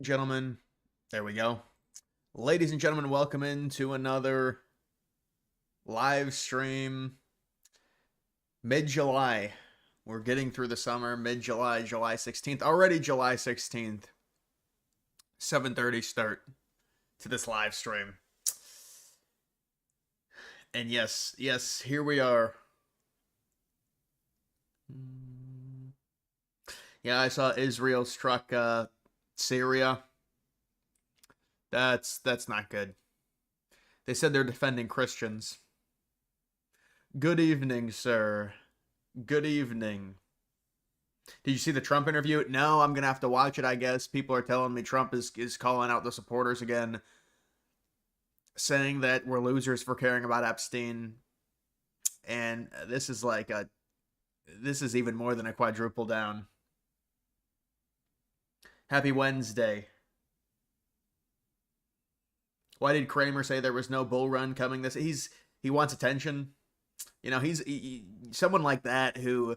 Gentlemen, there we go. Ladies and gentlemen, welcome into another live stream. Mid-July. We're getting through the summer. Mid-July, July 16th. Already July 16th. 7:30 start to this live stream. And yes, here we are. Yeah, I saw Israel struck Syria. That's not good. They said they're defending Christians. Good evening, sir. Good evening. Did you see the Trump interview? No, I'm going to have to watch it, I guess. People are telling me Trump is calling out the supporters again, saying that we're losers for caring about Epstein. And this is even more than a quadruple down. Happy Wednesday. Why did Kramer say there was no bull run coming this? He wants attention. You know, he's someone like that who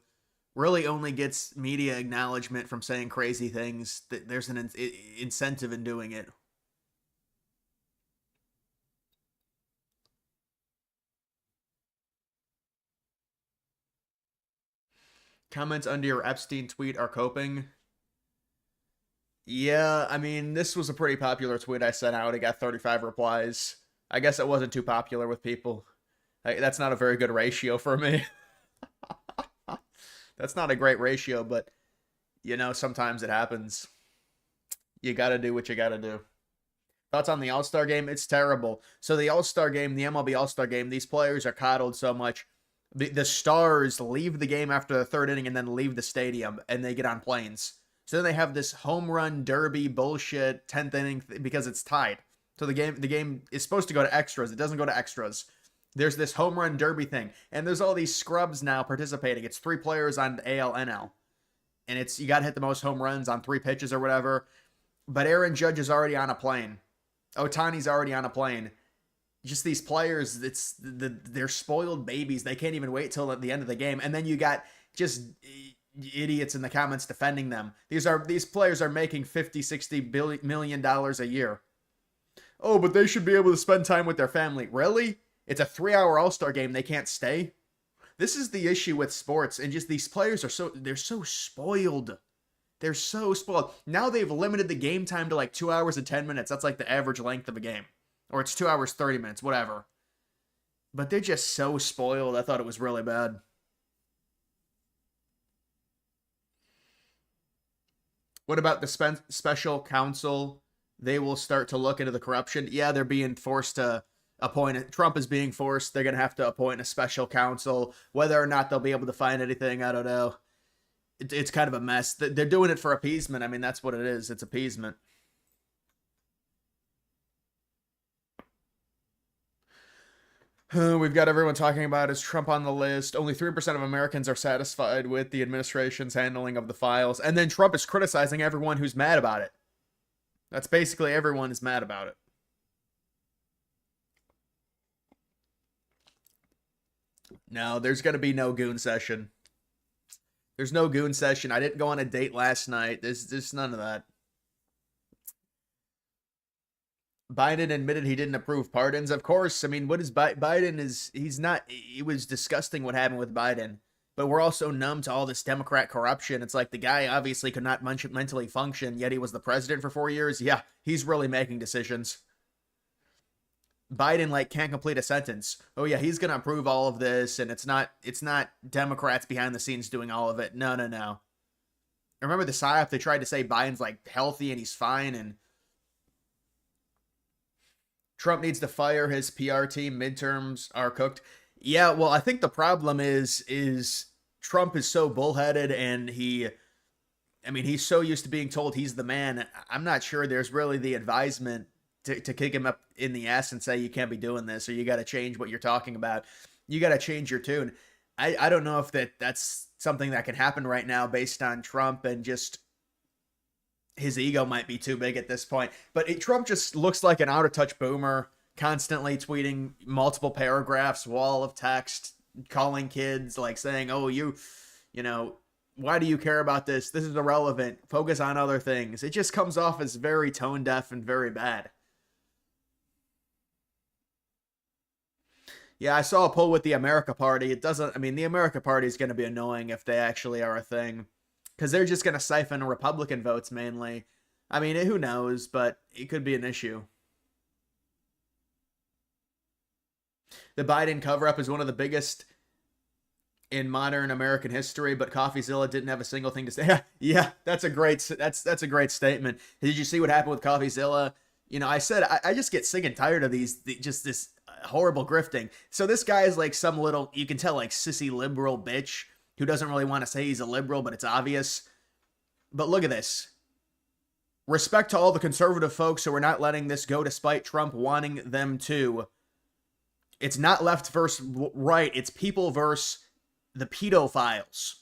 really only gets media acknowledgement from saying crazy things. There's an incentive in doing it. Comments under your Epstein tweet are coping. Yeah, I mean, this was a pretty popular tweet I sent out. It got 35 replies. I guess it wasn't too popular with people. That's not a very good ratio for me. That's not a great ratio, but, you know, sometimes it happens. You gotta do what you gotta do. Thoughts on the All-Star Game? It's terrible. So the All-Star Game, the MLB AllStar Game, these players are coddled so much. The stars leave the game after the third inning and then leave the stadium, and they get on planes. So then they have this home run derby bullshit 10th inning because it's tied. So the game is supposed to go to extras. It doesn't go to extras. There's this home run derby thing, and there's all these scrubs now participating. It's 3 players on AL, NL, and it's you got to hit the most home runs on 3 pitches or whatever. But Aaron Judge is already on a plane. Otani's already on a plane. Just these players, they're spoiled babies. They can't even wait till the end of the game, and then you got just idiots in the comments defending them. These players are making $50-60 million a year. Oh, but they should be able to spend time with their family. Really? It's a 3-hour All-Star game. They can't stay. This is the issue with sports, and just these players they're so spoiled. They're so spoiled. Now they've limited the game time to like 2 hours and 10 minutes. That's like the average length of a game. Or it's 2 hours, 30 minutes, whatever. But they're just so spoiled. I thought it was really bad. What about the special counsel? They will start to look into the corruption. Yeah, they're being forced to appoint. Trump is being forced. They're going to have to appoint a special counsel. Whether or not they'll be able to find anything, I don't know. It's kind of a mess. They're doing it for appeasement. I mean, that's what it is. It's appeasement. We've got everyone talking about is Trump on the list. Only 3% of Americans are satisfied with the administration's handling of the files. And then Trump is criticizing everyone who's mad about it. That's basically everyone is mad about it. No, there's going to be no goon session. There's no goon session. I didn't go on a date last night. There's none of that. Biden admitted he didn't approve pardons. Of course, I mean, what is Biden he's not, it was disgusting what happened with Biden, but we're also numb to all this Democrat corruption. It's like the guy obviously could not mentally function, yet he was the president for 4 years. Yeah, he's really making decisions. Biden like can't complete a sentence. Oh yeah, he's going to approve all of this, and it's not Democrats behind the scenes doing all of it. No. Remember the psyop? They tried to say Biden's like healthy and he's fine, and Trump needs to fire his PR team. Midterms are cooked. Yeah, well, I think the problem is Trump is so bullheaded, and he's so used to being told he's the man. I'm not sure there's really the advisement to kick him up in the ass and say you can't be doing this, or you got to change what you're talking about. You got to change your tune. I don't know if that's something that can happen right now based on Trump, and just his ego might be too big at this point. But Trump just looks like an out-of-touch boomer, constantly tweeting multiple paragraphs, wall of text, calling kids, like saying, oh, you know, Why do you care about this? This is irrelevant. Focus on other things. It just comes off as very tone deaf and very bad. Yeah, I saw a poll with the America Party. It doesn't, I mean, the America Party is going to be annoying if they actually are a thing, because they're just going to siphon Republican votes mainly. I mean, who knows, but it could be an issue. The Biden cover-up is one of the biggest in modern American history, but CoffeeZilla didn't have a single thing to say. Yeah, that's a great statement. Did you see what happened with CoffeeZilla? You know, I said I just get sick and tired of just this horrible grifting. So this guy is like some little, you can tell, like sissy liberal bitch who doesn't really want to say he's a liberal, but it's obvious. But look at this. Respect to all the conservative folks who are not letting this go despite Trump wanting them to. It's not left versus right. It's people versus the pedophiles.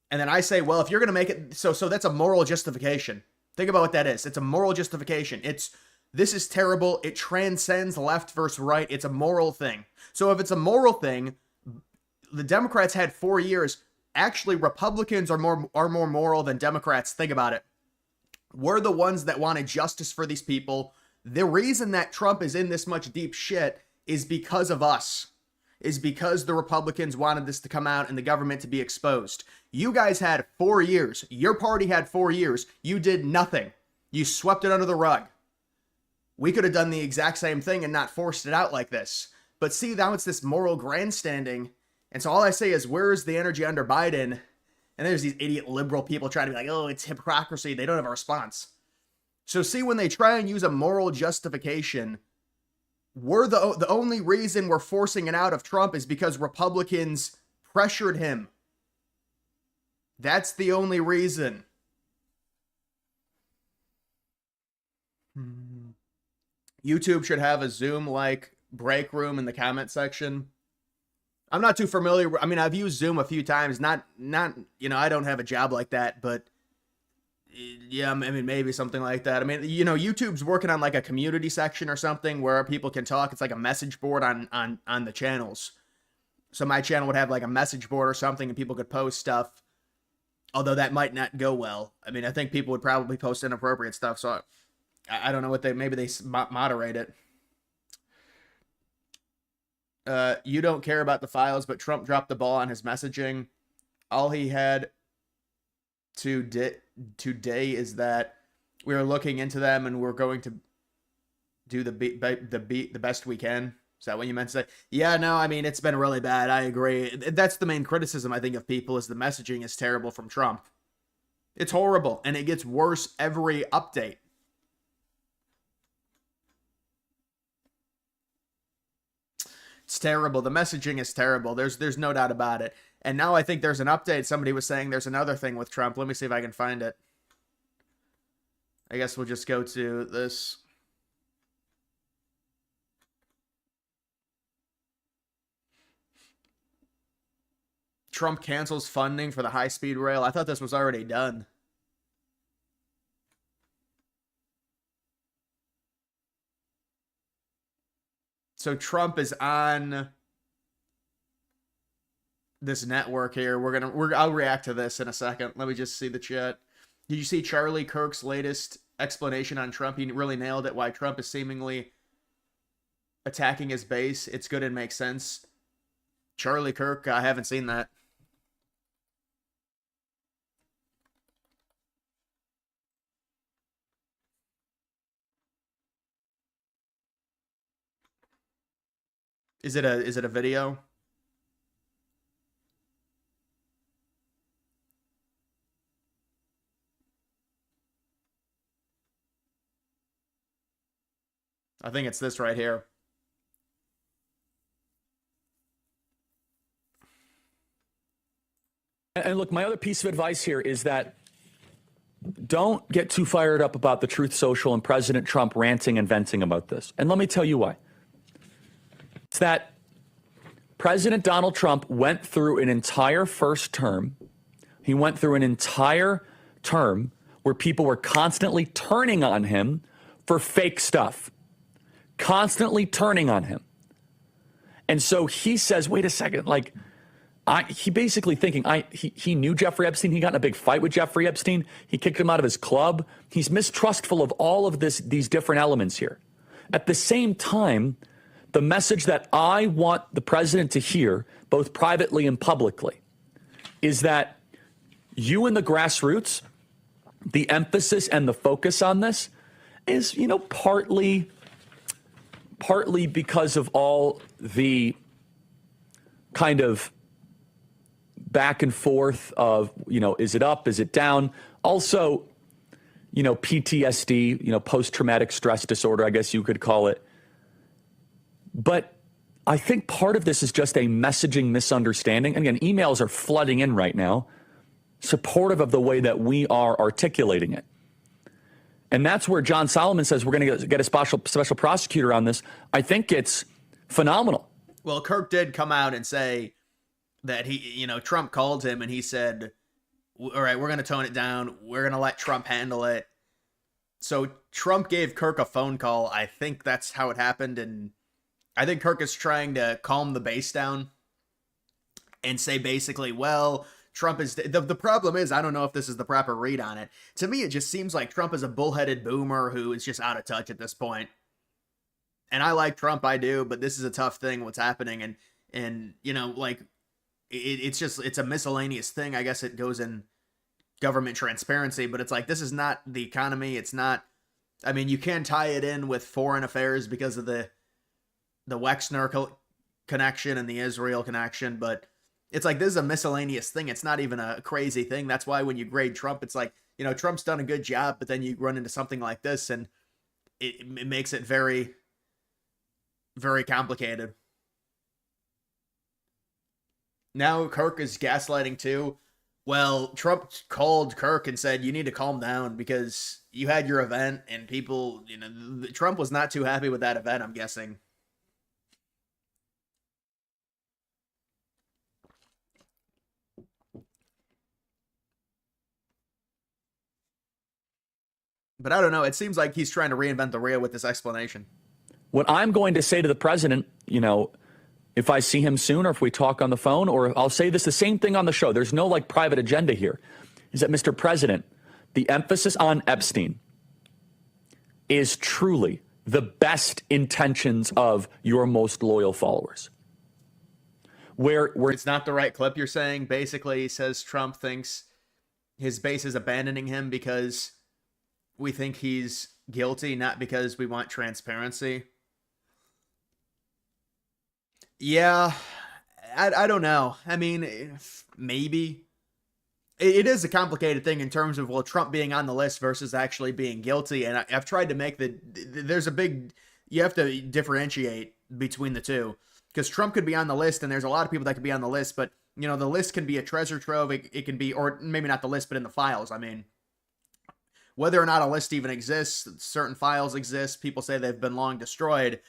And then I say, well, if you're going to make it, so that's a moral justification. Think about what that is. It's a moral justification. This is terrible. It transcends left versus right. It's a moral thing. So if it's a moral thing, the Democrats had 4 years. Actually, Republicans are more moral than Democrats. Think about it. We're the ones that wanted justice for these people. The reason that Trump is in this much deep shit is because of us. Is because the Republicans wanted this to come out and the government to be exposed. You guys had 4 years. Your party had 4 years. You did nothing. You swept it under the rug. We could have done the exact same thing and not forced it out like this. But see, now it's this moral grandstanding. And so all I say is, where is the energy under Biden? And there's these idiot liberal people trying to be like, oh, it's hypocrisy. They don't have a response. So see, when they try and use a moral justification, we're the only reason we're forcing it out of Trump is because Republicans pressured him. That's the only reason. YouTube should have a Zoom-like break room in the comment section. I'm not too familiar. I mean, I've used Zoom a few times. Not, you know, I don't have a job like that, but yeah, I mean, maybe something like that. I mean, you know, YouTube's working on like a community section or something where people can talk. It's like a message board on the channels. So my channel would have like a message board or something and people could post stuff. Although that might not go well. I mean, I think people would probably post inappropriate stuff. So I don't know what maybe they moderate it. You don't care about the files, but Trump dropped the ball on his messaging. All he had today is that we are looking into them and we're going to do the best we can. Is that what you meant to say? Yeah, no, I mean, it's been really bad. I agree. That's the main criticism, I think, of people is the messaging is terrible from Trump. It's horrible, and it gets worse every update. It's terrible. The messaging is terrible. There's no doubt about it. And now I think there's an update. Somebody was saying there's another thing with Trump. Let me see if I can find it. I guess we'll just go to this. Trump cancels funding for the high-speed rail. I thought this was already done. So Trump is on this network here. I'll react to this in a second. Let me just see the chat. Did you see Charlie Kirk's latest explanation on Trump? He really nailed it. Why Trump is seemingly attacking his base. It's good and makes sense. Charlie Kirk, I haven't seen that. Is it a video? I think it's this right here. And look, my other piece of advice here is that don't get too fired up about the Truth Social and President Trump ranting and venting about this. And let me tell you why. It's that President Donald Trump went through an entire first term. He went through an entire term where people were constantly turning on him for fake stuff. Constantly turning on him. And so he says, wait a second, like, he basically thinking he knew Jeffrey Epstein. He got in a big fight with Jeffrey Epstein. He kicked him out of his club. He's mistrustful of all of these different elements here. At the same time, the message that I want the president to hear, both privately and publicly, is that you in the grassroots, the emphasis and the focus on this is, partly because of all the kind of back and forth of, is it up, is it down? Also, PTSD, post-traumatic stress disorder, I guess you could call it. But I think part of this is just a messaging misunderstanding. And again, emails are flooding in right now, supportive of the way that we are articulating it. And that's where John Solomon says we're going to get a special prosecutor on this. I think it's phenomenal. Well, Kirk did come out and say that Trump called him and he said, all right, we're going to tone it down. We're going to let Trump handle it. So Trump gave Kirk a phone call. I think that's how it happened. And I think Kirk is trying to calm the base down and say basically, well, Trump is the problem is, I don't know if this is the proper read on it. To me, it just seems like Trump is a bullheaded boomer who is just out of touch at this point. And I like Trump, I do, but this is a tough thing, what's happening. And it's a miscellaneous thing. I guess it goes in government transparency, but it's like, this is not the economy. It's not, you can tie it in with foreign affairs because of the Wexner connection and the Israel connection, but it's like, this is a miscellaneous thing. It's not even a crazy thing. That's why when you grade Trump, it's like, Trump's done a good job, but then you run into something like this and it makes it very, very complicated. Now Kirk is gaslighting too. Well, Trump called Kirk and said, you need to calm down because you had your event and people, Trump was not too happy with that event, I'm guessing. But I don't know. It seems like he's trying to reinvent the wheel with this explanation. What I'm going to say to the president, if I see him soon or if we talk on the phone, or I'll say this, the same thing on the show, there's no private agenda here, is that Mr. President, the emphasis on Epstein is truly the best intentions of your most loyal followers. Where it's not the right clip, you're saying? Basically, he says Trump thinks his base is abandoning him because we think he's guilty, not because we want transparency. Yeah, I don't know. Maybe. It is a complicated thing in terms of, Trump being on the list versus actually being guilty. And I've tried to make you have to differentiate between the two. Because Trump could be on the list, and there's a lot of people that could be on the list, but, the list can be a treasure trove. It can be, or maybe not the list, but in the files. Whether or not a list even exists, certain files exist. People say they've been long destroyed.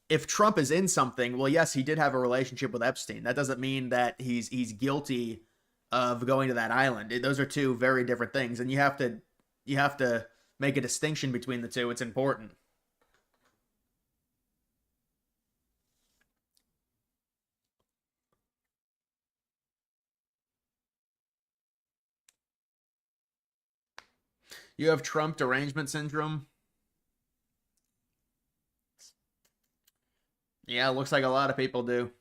If Trump is in something, well, yes, he did have a relationship with Epstein. That doesn't mean that he's guilty of going to that island. Those are two very different things, and you have to make a distinction between the two. It's important. You have Trump derangement syndrome. Yeah, it looks like a lot of people do.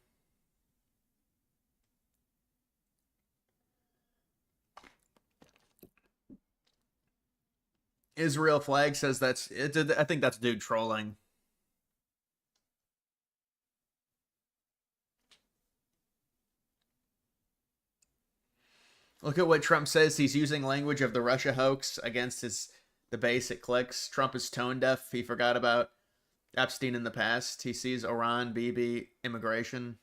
Israel Flag says I think that's dude trolling. Look at what Trump says. He's using language of the Russia hoax against the base it clicks. Trump is tone deaf. He forgot about Epstein in the past. He sees Iran, Bibi, immigration.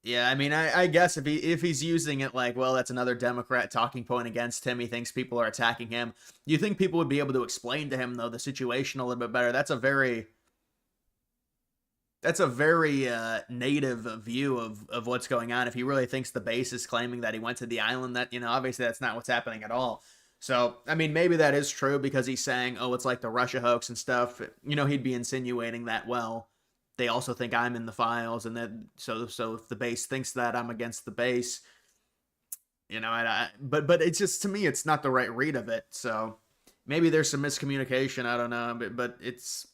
Yeah, I guess if he's using it like, well, that's another Democrat talking point against him. He thinks people are attacking him. You think people would be able to explain to him, though, the situation a little bit better? That's a very native view of what's going on. If he really thinks the base is claiming that he went to the island, that, obviously that's not what's happening at all. So, maybe that is true because he's saying, oh, it's like the Russia hoax and stuff. He'd be insinuating that, well, they also think I'm in the files, and then so if the base thinks that, I'm against the base. But it's just, to me, it's not the right read of it. So maybe there's some miscommunication. I don't know, but it's.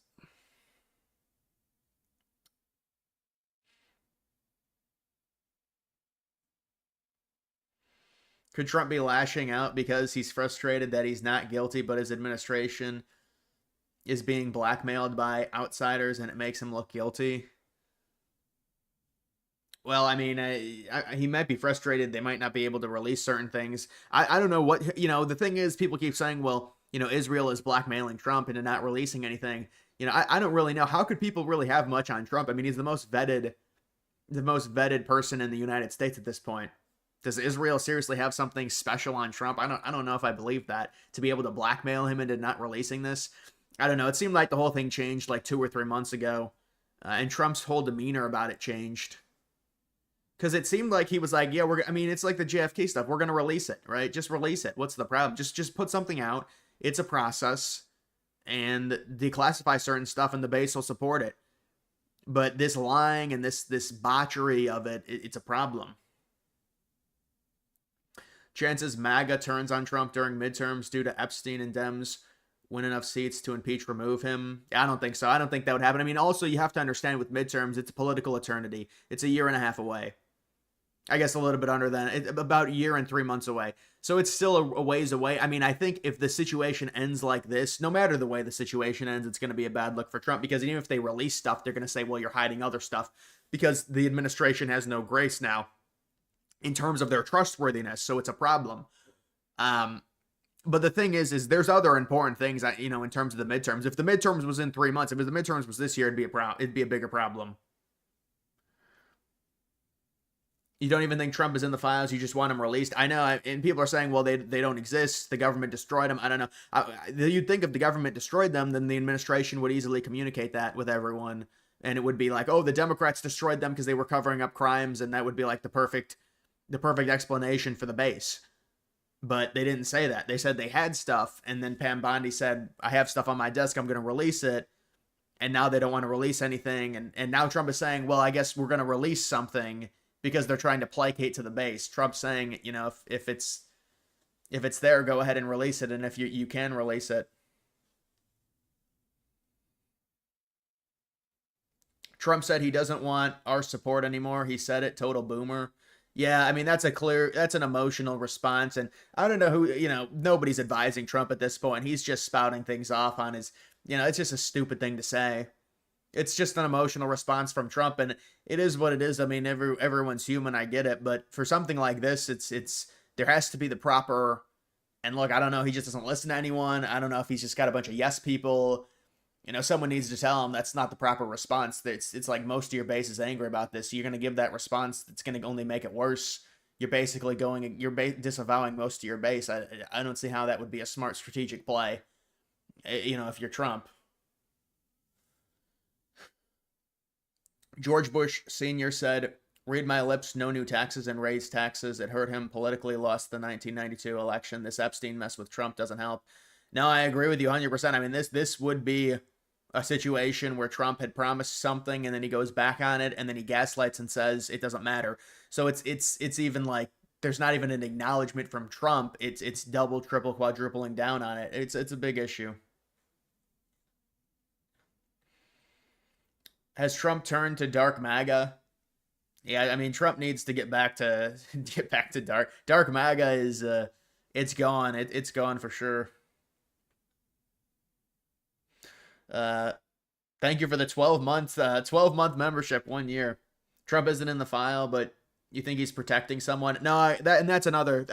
Could Trump be lashing out because he's frustrated that he's not guilty, but his administration is being blackmailed by outsiders and it makes him look guilty? Well, I mean, he might be frustrated. They might not be able to release certain things. I don't know what, the thing is, people keep saying, well, Israel is blackmailing Trump into not releasing anything. I don't really know. How could people really have much on Trump? I mean, he's the most vetted person in the United States at this point. Does Israel seriously have something special on Trump? I don't know if I believe that, to be able to blackmail him into not releasing this. I don't know. It seemed like the whole thing changed like 2 or 3 months ago, and Trump's whole demeanor about it changed. Because it seemed like he was like, yeah, it's like the JFK stuff. We're going to release it, right? Just release it. What's the problem? Just put something out. It's a process, and declassify certain stuff, and the base will support it. But this lying and this botchery of it's a problem. Chances MAGA turns on Trump during midterms due to Epstein and Dems win enough seats to impeach, remove him. I don't think so. I don't think that would happen. I mean, also, you have to understand with midterms, it's a political eternity. It's a year and a half away. I guess a little bit under that, about a year and 3 months away. So it's still a ways away. I mean, I think if the situation ends like this, no matter the way the situation ends, it's going to be a bad look for Trump, because even if they release stuff, they're going to say, well, you're hiding other stuff, because the administration has no grace now in terms of their trustworthiness. So it's a problem. But the thing is there's other important things, in terms of the midterms. If the midterms was in 3 months, if the midterms was this year, it'd be a bigger problem. You don't even think Trump is in the files. You just want him released. I know, and people are saying, well, they don't exist. The government destroyed them. I don't know. You'd think if the government destroyed them, then the administration would easily communicate that with everyone. And it would be like, oh, the Democrats destroyed them because they were covering up crimes. And that would be like the perfect explanation for the base. But they didn't say that. They said they had stuff. And then Pam Bondi said, I have stuff on my desk. I'm going to release it. And now they don't want to release anything. And now Trump is saying, well, I guess we're going to release something, because they're trying to placate to the base. Trump's saying, if it's there, go ahead and release it, and if you can release it. Trump said he doesn't want our support anymore. He said it, total boomer. Yeah, I mean, that's an emotional response, and I don't know who, nobody's advising Trump at this point. He's just spouting things off on his, it's just a stupid thing to say. It's just an emotional response from Trump, and it is what it is. I mean, everyone's human. I get it, but for something like this, it's there has to be the proper. And look, I don't know. He just doesn't listen to anyone. I don't know if he's just got a bunch of yes people. Someone needs to tell him that's not the proper response. It's like most of your base is angry about this. So you're going to give that response that's going to only make it worse. You're basically disavowing most of your base. I don't see how that would be a smart strategic play. If you're Trump. George Bush Sr. said, read my lips, no new taxes and raise taxes. It hurt him politically, lost the 1992 election. This Epstein mess with Trump doesn't help. No, I agree with you 100%. I mean, this would be a situation where Trump had promised something and then he goes back on it and then he gaslights and says it doesn't matter. So it's even like there's not even an acknowledgement from Trump. It's double, triple, quadrupling down on it. It's a big issue. Has Trump turned to dark MAGA? Yeah, I mean, Trump needs to get back to dark MAGA is it's gone. It's gone for sure. Thank you for the 12-month membership, 1 year. Trump isn't in the file, but you think he's protecting someone? No, that's another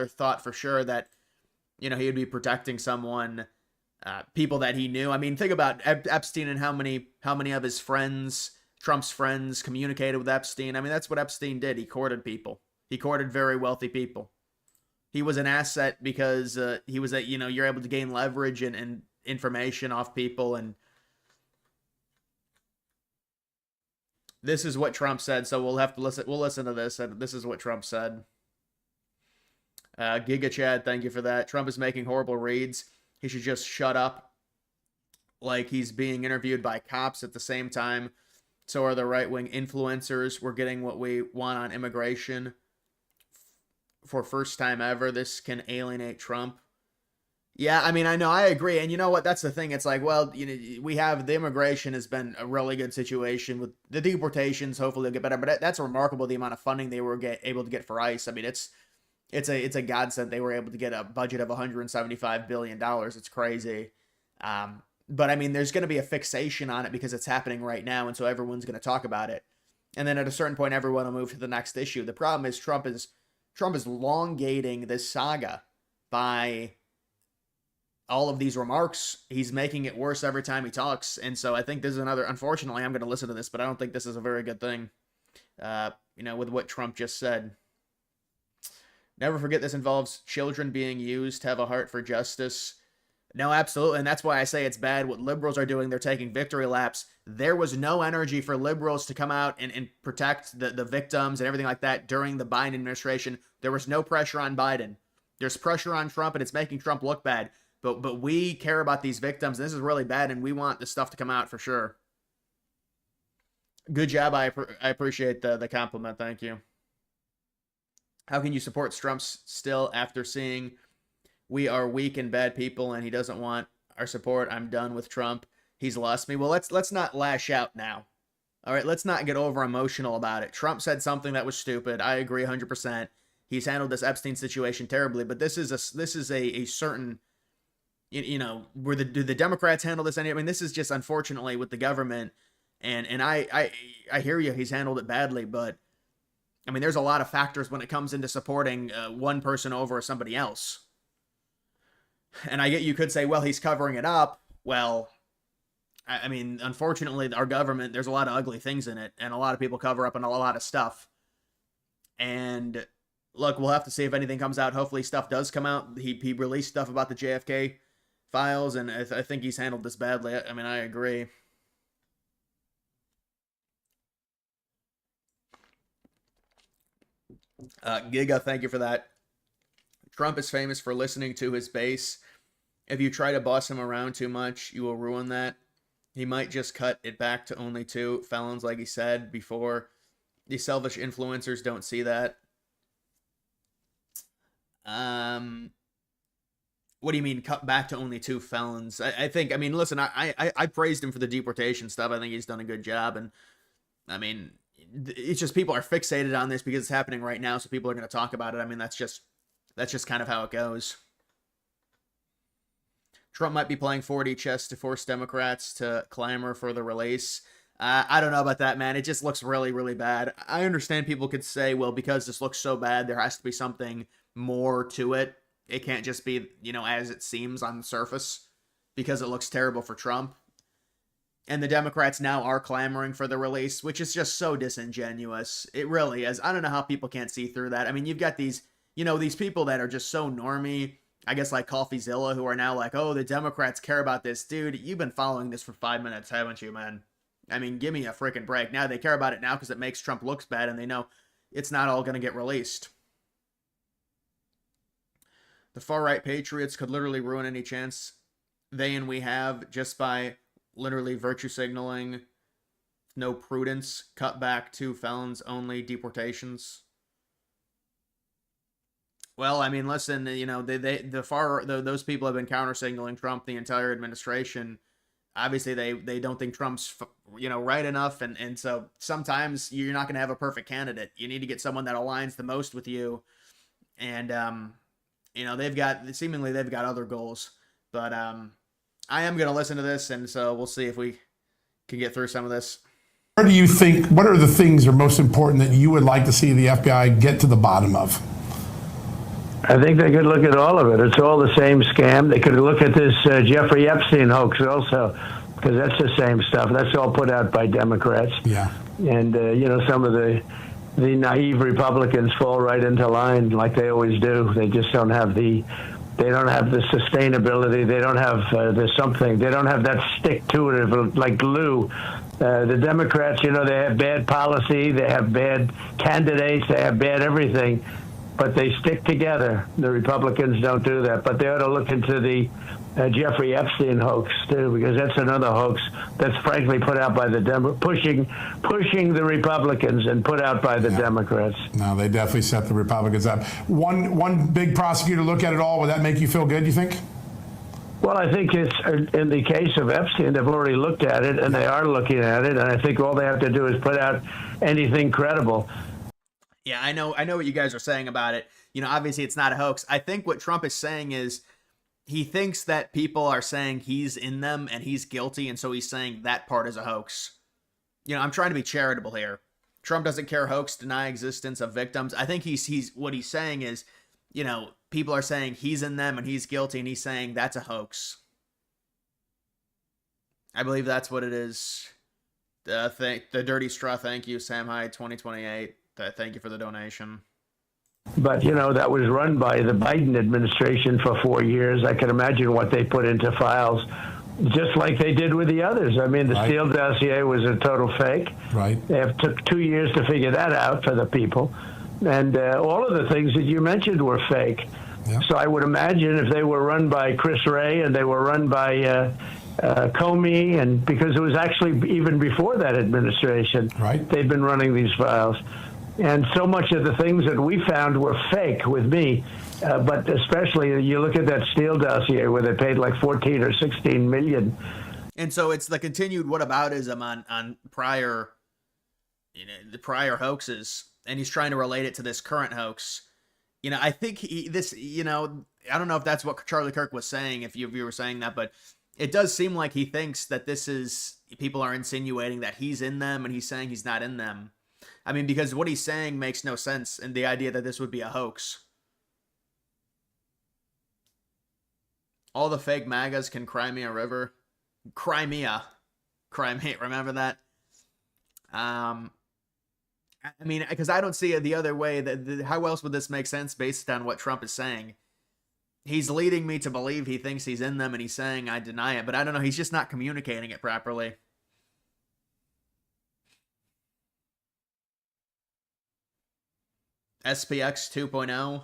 thought for sure, that he would be protecting someone. People that he knew. I mean, think about Epstein and how many of his friends, Trump's friends, communicated with Epstein. I mean, that's what Epstein did. He courted people. He courted very wealthy people. He was an asset because he was you're able to gain leverage and information off people. And this is what Trump said. So we'll have to listen. We'll listen to this. And this is what Trump said. Giga Chad, thank you for that. Trump is making horrible reads. He should just shut up, like he's being interviewed by cops at the same time. So are the right-wing influencers. We're getting what we want on immigration for first time ever. This can alienate Trump. Yeah, I mean, I know, I agree. And you know what? That's the thing. It's like, well, we have the immigration has been a really good situation with the deportations. Hopefully they'll get better. But that's remarkable, the amount of funding they were able to get for ICE. I mean, it's a godsend. They were able to get a budget of $175 billion. It's crazy. But I mean, there's going to be a fixation on it because it's happening right now. And so everyone's going to talk about it. And then at a certain point, everyone will move to the next issue. The problem is Trump is elongating this saga by all of these remarks. He's making it worse every time he talks. And so I think this is another, unfortunately, I'm going to listen to this, but I don't think this is a very good thing, with what Trump just said. Never forget this involves children being used. Have a heart for justice. No, absolutely. And that's why I say it's bad what liberals are doing. They're taking victory laps. There was no energy for liberals to come out and protect the victims and everything like that during the Biden administration. There was no pressure on Biden. There's pressure on Trump, and it's making Trump look bad. But we care about these victims. This is really bad, and we want this stuff to come out for sure. Good job. I appreciate the compliment. Thank you. How can you support Trump still after seeing we are weak and bad people, and he doesn't want our support? I'm done with Trump. He's lost me. Well, let's not lash out now. All right, let's not get over emotional about it. Trump said something that was stupid. I agree 100%. He's handled this Epstein situation terribly, but this is a certain, do the Democrats handle this? I mean, this is just unfortunately with the government, and I hear you. He's handled it badly, but I mean, there's a lot of factors when it comes into supporting one person over somebody else. And I get you could say, well, he's covering it up. Well, I mean, unfortunately, our government, there's a lot of ugly things in it, and a lot of people cover up on a lot of stuff. And look, we'll have to see if anything comes out. Hopefully stuff does come out. He released stuff about the JFK files, and I think he's handled this badly. I mean, I agree. Giga, thank you for that. Trump is famous for listening to his base. If you try to boss him around too much, you will ruin that. He might just cut it back to only 2 felons, like he said before. These selfish influencers don't see that. What do you mean, cut back to only 2 felons? I think, I mean, listen, I praised him for the deportation stuff. I think he's done a good job. And, I mean, it's just people are fixated on this because it's happening right now, so people are going to talk about it. I mean, that's just kind of how it goes. Trump might be playing 4D chess to force Democrats to clamor for the release. I don't know about that, man. It just looks really, really bad. I understand people could say, well, because this looks so bad, there has to be something more to it. It can't just be, as it seems on the surface, because it looks terrible for Trump. And the Democrats now are clamoring for the release, which is just so disingenuous. It really is. I don't know how people can't see through that. I mean, you've got these, these people that are just so normie, I guess like CoffeeZilla, who are now like, oh, the Democrats care about this. Dude, you've been following this for 5 minutes, haven't you, man? I mean, give me a freaking break. Now they care about it now because it makes Trump look bad, and they know it's not all going to get released. The far-right patriots could literally ruin any chance they and we have just by literally virtue signaling, no prudence, cut back to felons only, deportations. Well, I mean, listen, those people have been counter signaling Trump the entire administration. Obviously, they don't think Trump's right enough, and so sometimes you're not going to have a perfect candidate. You need to get someone that aligns the most with you, and they've got other goals, but I am going to listen to this, and so we'll see if we can get through some of this. What do you think? What are the things that are most important that you would like to see the FBI get to the bottom of? I think they could look at all of it. It's all the same scam. They could look at this Jeffrey Epstein hoax also, because that's the same stuff. That's all put out by Democrats. Yeah. And, some of the naive Republicans fall right into line like they always do. They just don't have the sustainability. They don't have they don't have that stick to it like glue. The Democrats, they have bad policy. They have bad candidates. They have bad everything. But they stick together. The Republicans don't do that. But they ought to look into the Jeffrey Epstein hoax too, because that's another hoax that's frankly put out by the pushing the Republicans and put out by the Democrats. No, they definitely set the Republicans up. One big prosecutor look at it all. Would that make you feel good, you think? Well, I think it's in the case of Epstein, they've already looked at it, and they are looking at it, and I think all they have to do is put out anything credible. Yeah, I know what you guys are saying about it. Obviously it's not a hoax. I think what Trump is saying is he thinks that people are saying he's in them and he's guilty, and so he's saying that part is a hoax. I'm trying to be charitable here. Trump doesn't care hoax, deny existence of victims. I think he's what he's saying is, people are saying he's in them and he's guilty, and he's saying that's a hoax. I believe that's what it is. The Dirty Straw, thank you, Sam Hyde 2028. Thank you for the donation. But, that was run by the Biden administration for 4 years. I can imagine what they put into files, just like they did with the others. I mean, the Steele dossier was a total fake. Right. It took 2 years to figure that out for the people. And all of the things that you mentioned were fake. Yeah. So I would imagine if they were run by Chris Wray and they were run by Comey, and because it was actually even before that administration, they've been running these files. And so much of the things that we found were fake with me, but especially you look at that Steele dossier where they paid like 14 or 16 million. And so it's the continued whataboutism on prior, the prior hoaxes, and he's trying to relate it to this current hoax. I think I don't know if that's what Charlie Kirk was saying, if you were saying that, but it does seem like he thinks that people are insinuating that he's in them, and he's saying he's not in them. I mean, because what he's saying makes no sense, and the idea that this would be a hoax. All the fake MAGAs can cry me a river. Crimea. Remember that? I mean, because I don't see it the other way. How else would this make sense based on what Trump is saying? He's leading me to believe he thinks he's in them, and he's saying I deny it. But I don't know. He's just not communicating it properly. SPX 2.0.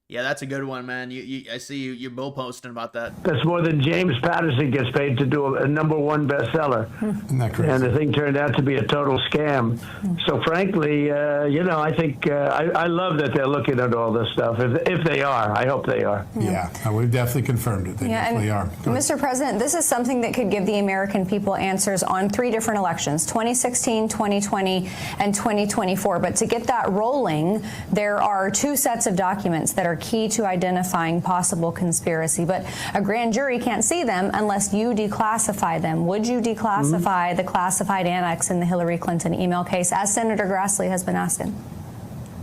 Yeah, that's a good one, man. I see you're bull posting about that. That's more than James Patterson gets paid to do a #1 bestseller. Isn't that crazy? And the thing turned out to be a total scam. So frankly, I think I love that they're looking at all this stuff. If they are, I hope they are. Yeah, we've definitely confirmed it. They definitely are. Mr. President, this is something that could give the American people answers on 3 different elections, 2016, 2020, and 2024. But to get that rolling, there are 2 sets of documents that are key to identifying possible conspiracy, but a grand jury can't see them unless you declassify them. Would you declassify the classified annex in the Hillary Clinton email case, as Senator Grassley has been asking?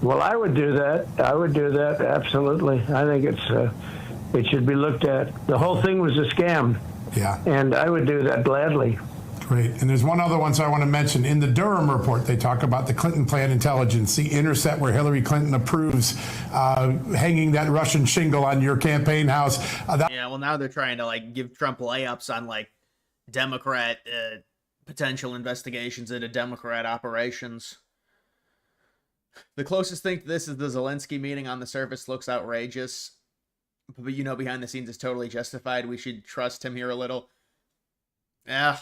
Well, I would do that. Absolutely. I think it should be looked at. The whole thing was a scam. Yeah. And I would do that gladly. Great. And there's one other one I want to mention. In the Durham report, they talk about the Clinton plan intelligence, the intercept where Hillary Clinton approves hanging that Russian shingle on your campaign house. Yeah, well, now they're trying to give Trump layups on Democrat potential investigations into Democrat operations. The closest thing to this is the Zelensky meeting. On the surface looks outrageous, but behind the scenes is totally justified. We should trust him here a little. Yeah.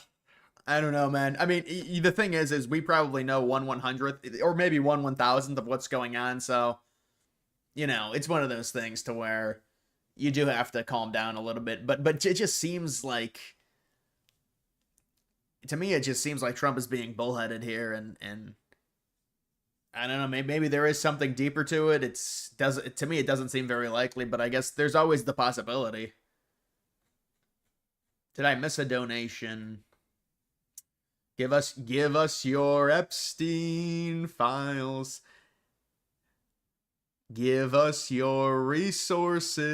I don't know, man. I mean, the thing is we probably know 1/100th or maybe 1/1000th of what's going on. So, it's one of those things to where you do have to calm down a little bit. But it just seems like, to me, it just seems like Trump is being bullheaded here, and I don't know. Maybe there is something deeper to it. To me, it doesn't seem very likely, but I guess there's always the possibility. Did I miss a donation? Give us your Epstein Files. Give us your resources.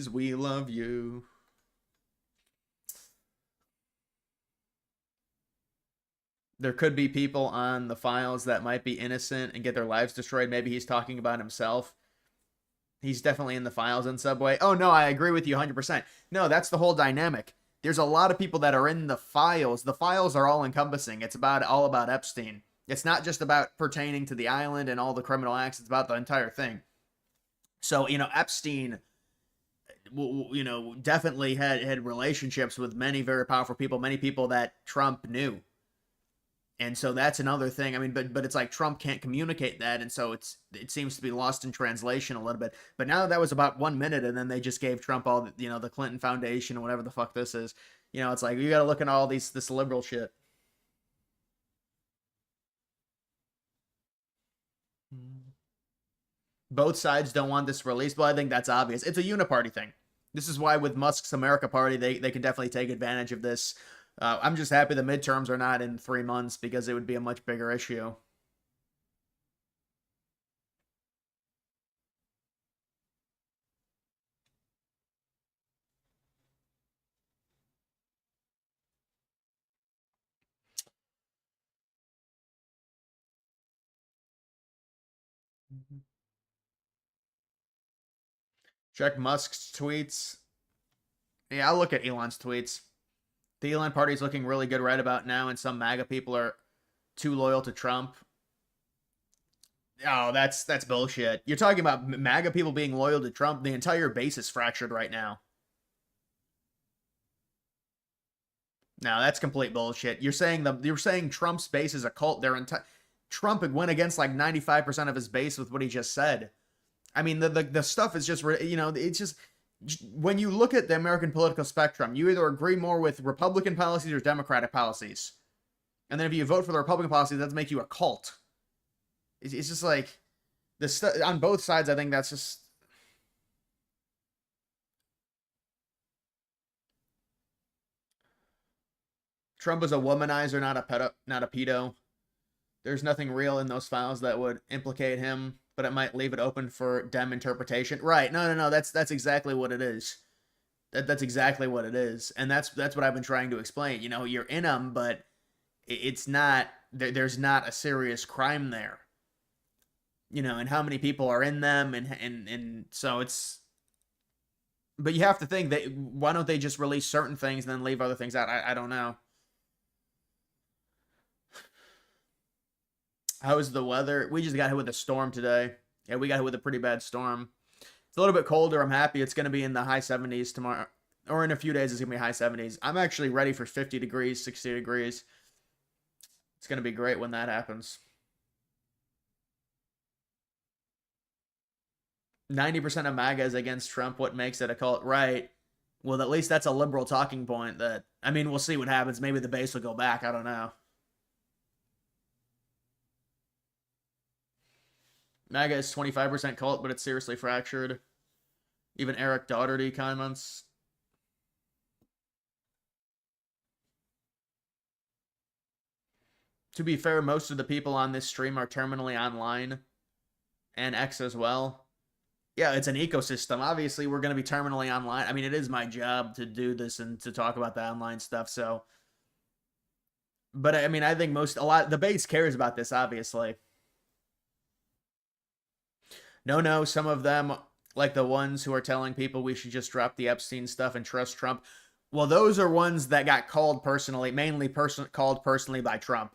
We love you. There could be people on the files that might be innocent and get their lives destroyed. Maybe he's talking about himself. He's definitely in the files in Subway. Oh, no, I agree with you 100%. No, that's the whole dynamic. There's a lot of people that are in the files. The files are all encompassing. It's all about Epstein. It's not just about pertaining to the island and all the criminal acts. It's about the entire thing. So, Epstein, you know, definitely had relationships with many very powerful people, many people that Trump knew. And so that's another thing. I mean, but it's like Trump can't communicate that, and so it seems to be lost in translation a little bit. But now that was about 1 minute, and then they just gave Trump all the, you know, the Clinton Foundation or whatever the fuck this is. You know, it's like you got to look at all this liberal shit. Both sides don't want this released. Well, I think that's obvious. It's a uniparty thing. This is why with Musk's America Party, they can definitely take advantage of this. I'm just happy the midterms are not in 3 months because it would be a much bigger issue. Check Musk's tweets. Yeah, I'll look at Elon's tweets. The Elon party is looking really good right about now, and some MAGA people are too loyal to Trump. Oh, that's bullshit. You're talking about MAGA people being loyal to Trump. The entire base is fractured right now. No, that's complete bullshit. You're saying Trump's base is a cult. Trump went against like 95% of his base with what he just said. I mean, the stuff is just, you know, it's just, when you look at the American political spectrum, you either agree more with Republican policies or Democratic policies. And then if you vote for the Republican policy, that doesn't make you a cult. It's just like, on both sides, I think that's just... Trump is a womanizer, not a pedo. There's nothing real in those files that would implicate him, but it might leave it open for Dem interpretation. Right? No. That's exactly what it is. That's exactly what it is, and that's what I've been trying to explain. You know, you're in them, but it's not. There's not a serious crime there. You know, and how many people are in them, and so it's. But you have to think that why don't they just release certain things and then leave other things out? I don't know. How is the weather? We just got hit with a storm today. Yeah, we got hit with a pretty bad storm. It's a little bit colder. I'm happy. It's going to be in the high 70s tomorrow. Or in a few days, it's going to be high 70s. I'm actually ready for 50 degrees, 60 degrees. It's going to be great when that happens. 90% of MAGA is against Trump. What makes it a cult? Right. Well, at least that's a liberal talking point that, I mean, we'll see what happens. Maybe the base will go back. I don't know. MAGA is 25% cult, but it's seriously fractured. Even Eric Daugherty comments. To be fair, most of the people on this stream are terminally online. And X as well. Yeah, it's an ecosystem. Obviously, we're going to be terminally online. I mean, it is my job to do this and to talk about the online stuff, so. But, I mean, I think the base cares about this, obviously. No, some of them, like the ones who are telling people we should just drop the Epstein stuff and trust Trump. Well, those are ones that got called personally, mainly called personally by Trump.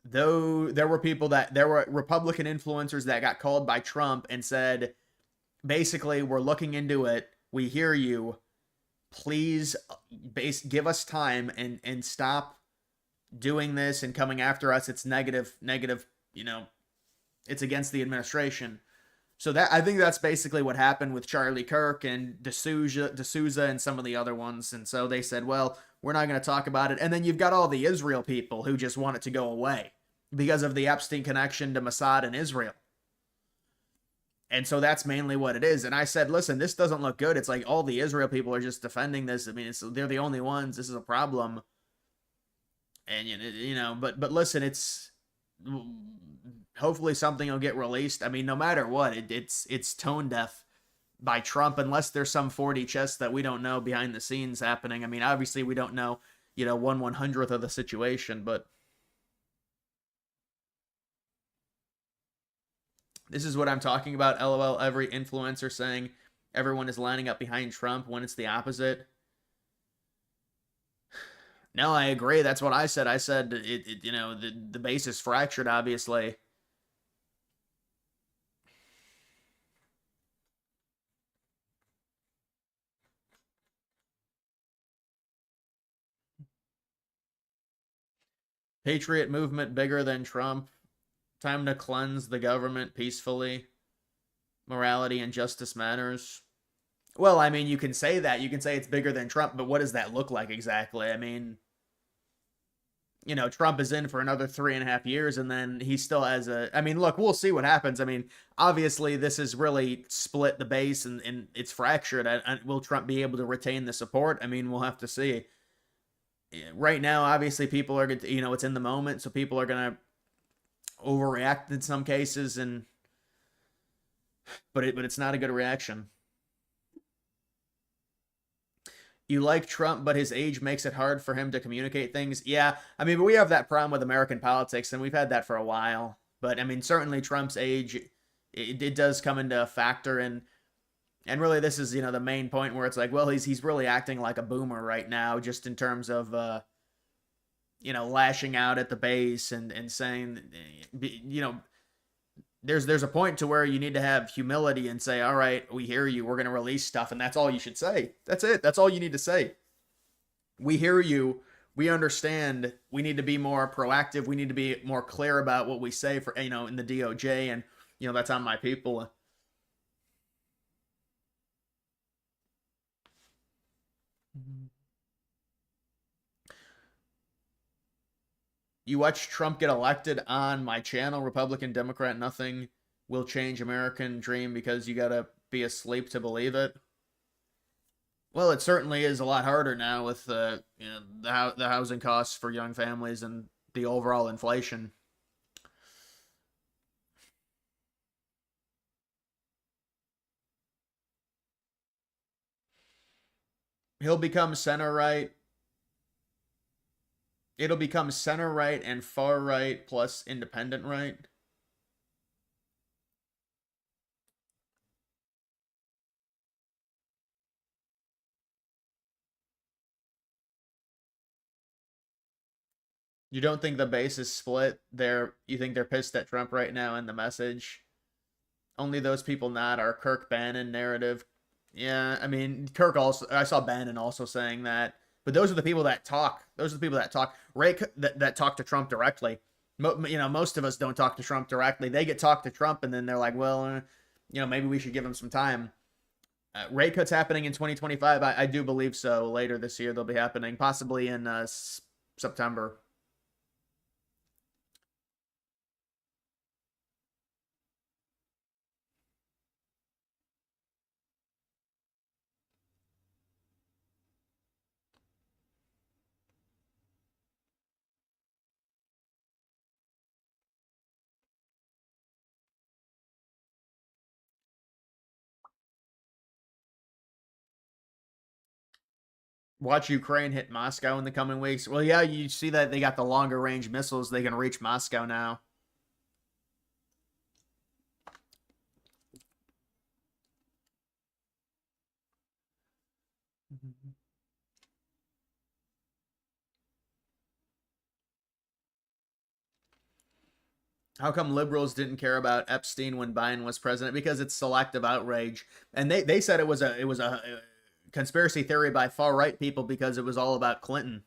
Though there were Republican influencers that got called by Trump and said, basically, we're looking into it. We hear you. Please give us time and stop doing this and coming after us. It's negative, you know. It's against the administration. So that I think that's basically what happened with Charlie Kirk and D'Souza and some of the other ones. And so they said, well, we're not going to talk about it. And then you've got all the Israel people who just want it to go away because of the Epstein connection to Mossad and Israel. And so that's mainly what it is. And I said, listen, this doesn't look good. It's like all the Israel people are just defending this. I mean, they're the only ones. This is a problem. And, you know, but listen, it's... Hopefully something will get released. I mean, no matter what, it's tone deaf by Trump unless there's some 4D chess that we don't know behind the scenes happening. I mean, obviously we don't know, you know, 1/100th of the situation, but this is what I'm talking about. LOL, every influencer saying everyone is lining up behind Trump when it's the opposite. No, I agree. That's what I said. I said, you know, the base is fractured, obviously. Patriot movement bigger than Trump. Time to cleanse the government peacefully. Morality and justice matters. Well, I mean, you can say that. You can say it's bigger than Trump, but what does that look like exactly? I mean, you know, Trump is in for another 3.5 years, and then he still has I mean, look, we'll see what happens. I mean, obviously, this has really split the base, and it's fractured. Will Trump be able to retain the support? I mean, we'll have to see. Right now, obviously, people are, you know, it's in the moment, so people are going to overreact in some cases, but it's not a good reaction. You like Trump, but his age makes it hard for him to communicate things. Yeah, I mean, but we have that problem with American politics, and we've had that for a while. But, I mean, certainly Trump's age, it does come into a factor. And really, this is, you know, the main point where it's like, well, he's really acting like a boomer right now, just in terms of, you know, lashing out at the base and saying, you know, there's a point to where you need to have humility and say, all right, we hear you, we're going to release stuff, and that's all you should say. That's it. That's all you need to say. We hear you, we understand, we need to be more proactive, we need to be more clear about what we say for, you know, in the DOJ, and, you know, that's on my people. You watch Trump get elected on my channel, Republican, Democrat, nothing will change American dream because you gotta be asleep to believe it. Well, it certainly is a lot harder now with you know, the housing costs for young families and the overall inflation. He'll become center right. It'll become center right and far right plus independent right. You don't think the base is split? You think they're pissed at Trump right now in the message? Only those people not our Kirk Bannon narrative. Yeah, I mean, Kirk also, I saw Bannon also saying that. But those are the people that talk. Those are the people that talk. That talk to Trump directly. You know, most of us don't talk to Trump directly. They get talked to Trump, and then they're like, well, you know, maybe we should give him some time. Rate cuts happening in 2025. I do believe so. Later this year, they'll be happening, possibly in September. Watch Ukraine hit Moscow in the coming weeks. Well, yeah, you see that they got the longer range missiles. They can reach Moscow now. How come liberals didn't care about Epstein when Biden was president? Because it's selective outrage. And they said it was a conspiracy theory by far right people because it was all about Clinton.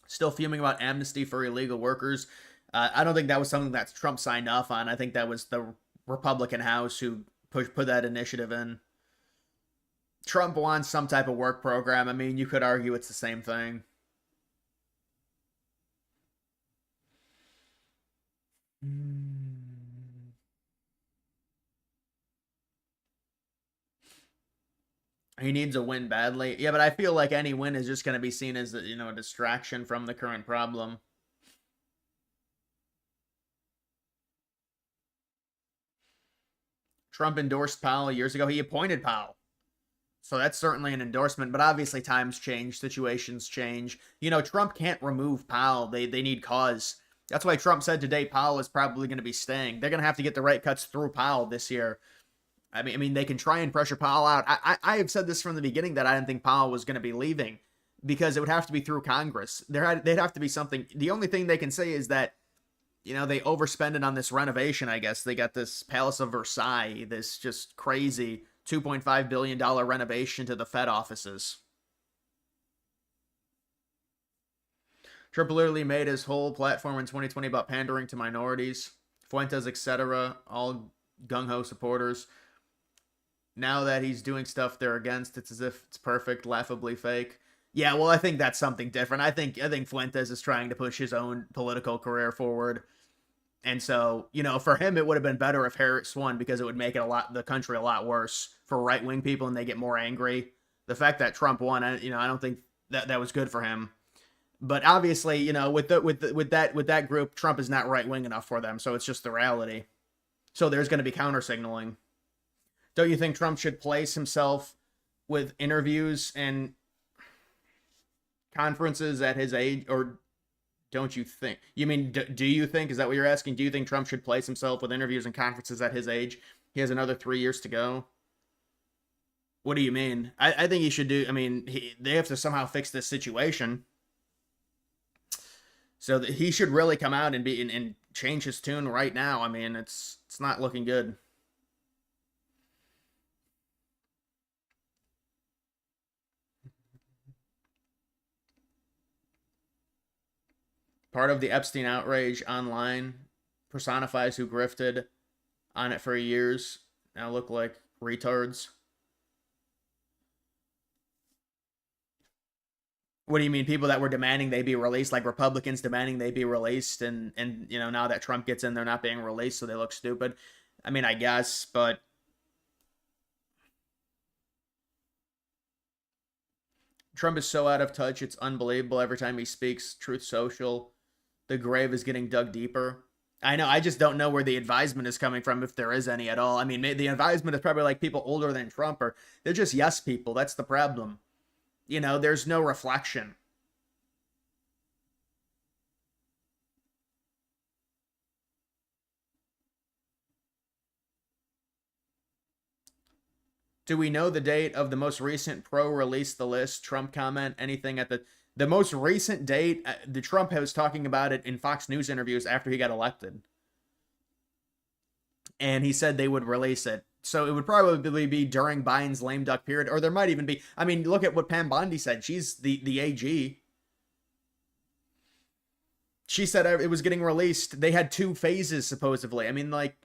Still fuming about amnesty for illegal workers. I don't think that was something that Trump signed off on. I think that was the Republican House who put that initiative in. Trump wants some type of work program. I mean, you could argue it's the same thing. He needs a win badly. Yeah, but I feel like any win is just going to be seen as, you know, a distraction from the current problem. Trump endorsed Powell years ago. He appointed Powell. So that's certainly an endorsement, but obviously times change, situations change. You know, Trump can't remove Powell. They need cause. That's why Trump said today Powell is probably going to be staying. They're going to have to get the rate cuts through Powell this year. I mean, they can try and pressure Powell out. I have said this from the beginning that I didn't think Powell was going to be leaving because it would have to be through Congress. They'd have to be something. The only thing they can say is that, you know, they overspend it on this renovation, I guess. They got this Palace of Versailles, this just crazy $2.5 billion renovation to the Fed offices. Trump literally made his whole platform in 2020 about pandering to minorities, Fuentes, etc., all gung-ho supporters. Now that he's doing stuff they're against, it's as if it's perfect, laughably fake. Yeah, well, I think that's something different. I think Fuentes is trying to push his own political career forward. And so, for him, it would have been better if Harris won because it would make the country a lot worse for right-wing people and they get more angry. The fact that Trump won, I don't think that was good for him. But obviously, with that group, Trump is not right-wing enough for them. So it's just the reality. So there's going to be counter-signaling. Don't you think Trump should place himself with interviews and conferences at his age? Or don't you think? You mean, do you think? Is that what you're asking? Do you think Trump should place himself with interviews and conferences at his age? He has another 3 years to go. What do you mean? I think he should do. I mean, they have to somehow fix this situation. So that he should really come out and and change his tune right now. I mean, it's not looking good. Part of the Epstein outrage online personifies who grifted on it for years. Now look like retards. What do you mean? People that were demanding they be released, like Republicans demanding they be released, and now that Trump gets in, they're not being released, so they look stupid. I mean, I guess, but Trump is so out of touch, it's unbelievable. Every time he speaks, Truth Social, the grave is getting dug deeper. I know, I just don't know where the advisement is coming from, if there is any at all. I mean, the advisement is probably like people older than Trump, or they're just yes people. That's the problem. There's no reflection. Do we know the date of the most recent pro-release the list Trump comment? Anything at the most recent date? The Trump was talking about it in Fox News interviews after he got elected. And he said they would release it. So it would probably be during Biden's lame duck period, or there might even be. I mean, look at what Pam Bondi said. She's the AG. She said it was getting released. They had 2 phases, supposedly. I mean, like,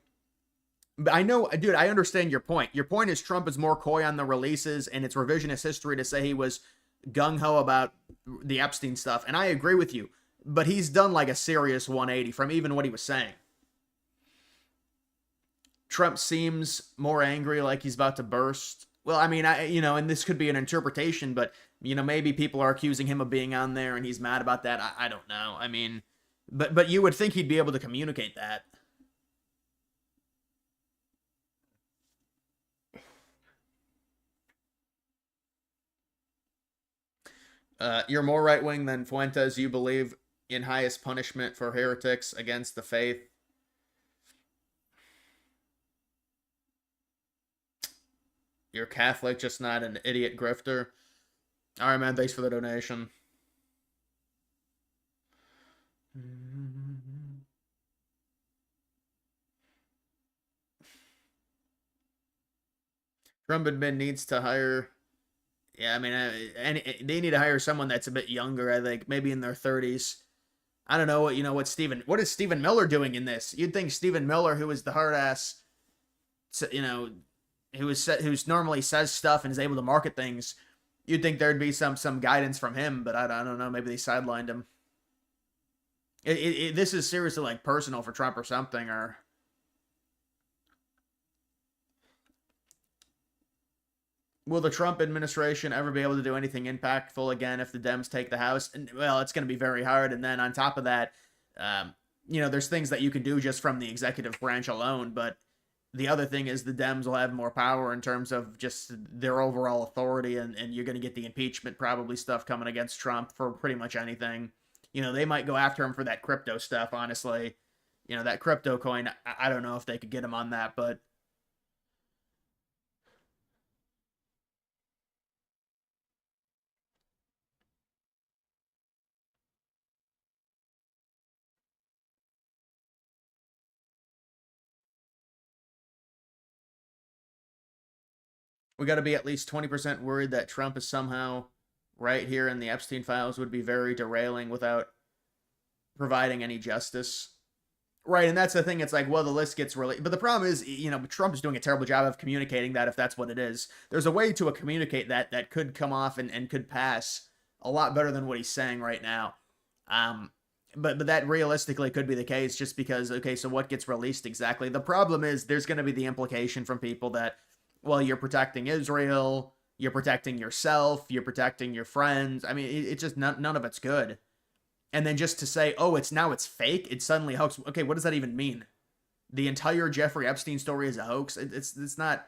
I know, dude, I understand your point. Your point is Trump is more coy on the releases, and it's revisionist history to say he was gung-ho about the Epstein stuff. And I agree with you. But he's done like a serious 180 from even what he was saying. Trump seems more angry, like he's about to burst. Well, I mean, and this could be an interpretation, but, maybe people are accusing him of being on there and he's mad about that. I don't know. I mean, but you would think he'd be able to communicate that. You're more right-wing than Fuentes. You believe in highest punishment for heretics against the faith. You're Catholic, just not an idiot grifter. All right, man. Thanks for the donation. Trump admin needs to hire. Yeah, I mean, and they need to hire someone that's a bit younger. I think maybe in their 30s. I don't know what is Stephen Miller doing in this? You'd think Stephen Miller, who is the hard ass, who's normally says stuff and is able to market things, you'd think there'd be some guidance from him, but I don't know. Maybe they sidelined him. This is seriously like personal for Trump or something, or. Will the Trump administration ever be able to do anything impactful again if the Dems take the House? And, well, it's going to be very hard. And then on top of that, there's things that you can do just from the executive branch alone, but the other thing is the Dems will have more power in terms of just their overall authority, and you're going to get the impeachment probably stuff coming against Trump for pretty much anything. They might go after him for that crypto stuff, honestly. That crypto coin, I don't know if they could get him on that, but We got to be at least 20% worried that Trump is somehow right here in the Epstein Files would be very derailing without providing any justice. Right, and that's the thing. It's like, well, the list gets really... But the problem is, Trump is doing a terrible job of communicating that, if that's what it is. There's a way to communicate that could come off and could pass a lot better than what he's saying right now. But that realistically could be the case, just because, okay, so what gets released exactly? The problem is there's going to be the implication from people that, well, you're protecting Israel, you're protecting yourself, you're protecting your friends. I mean, it's just none of it's good. And then just to say, oh, it's fake, it's suddenly a hoax. Okay, what does that even mean? The entire Jeffrey Epstein story is a hoax? It's not,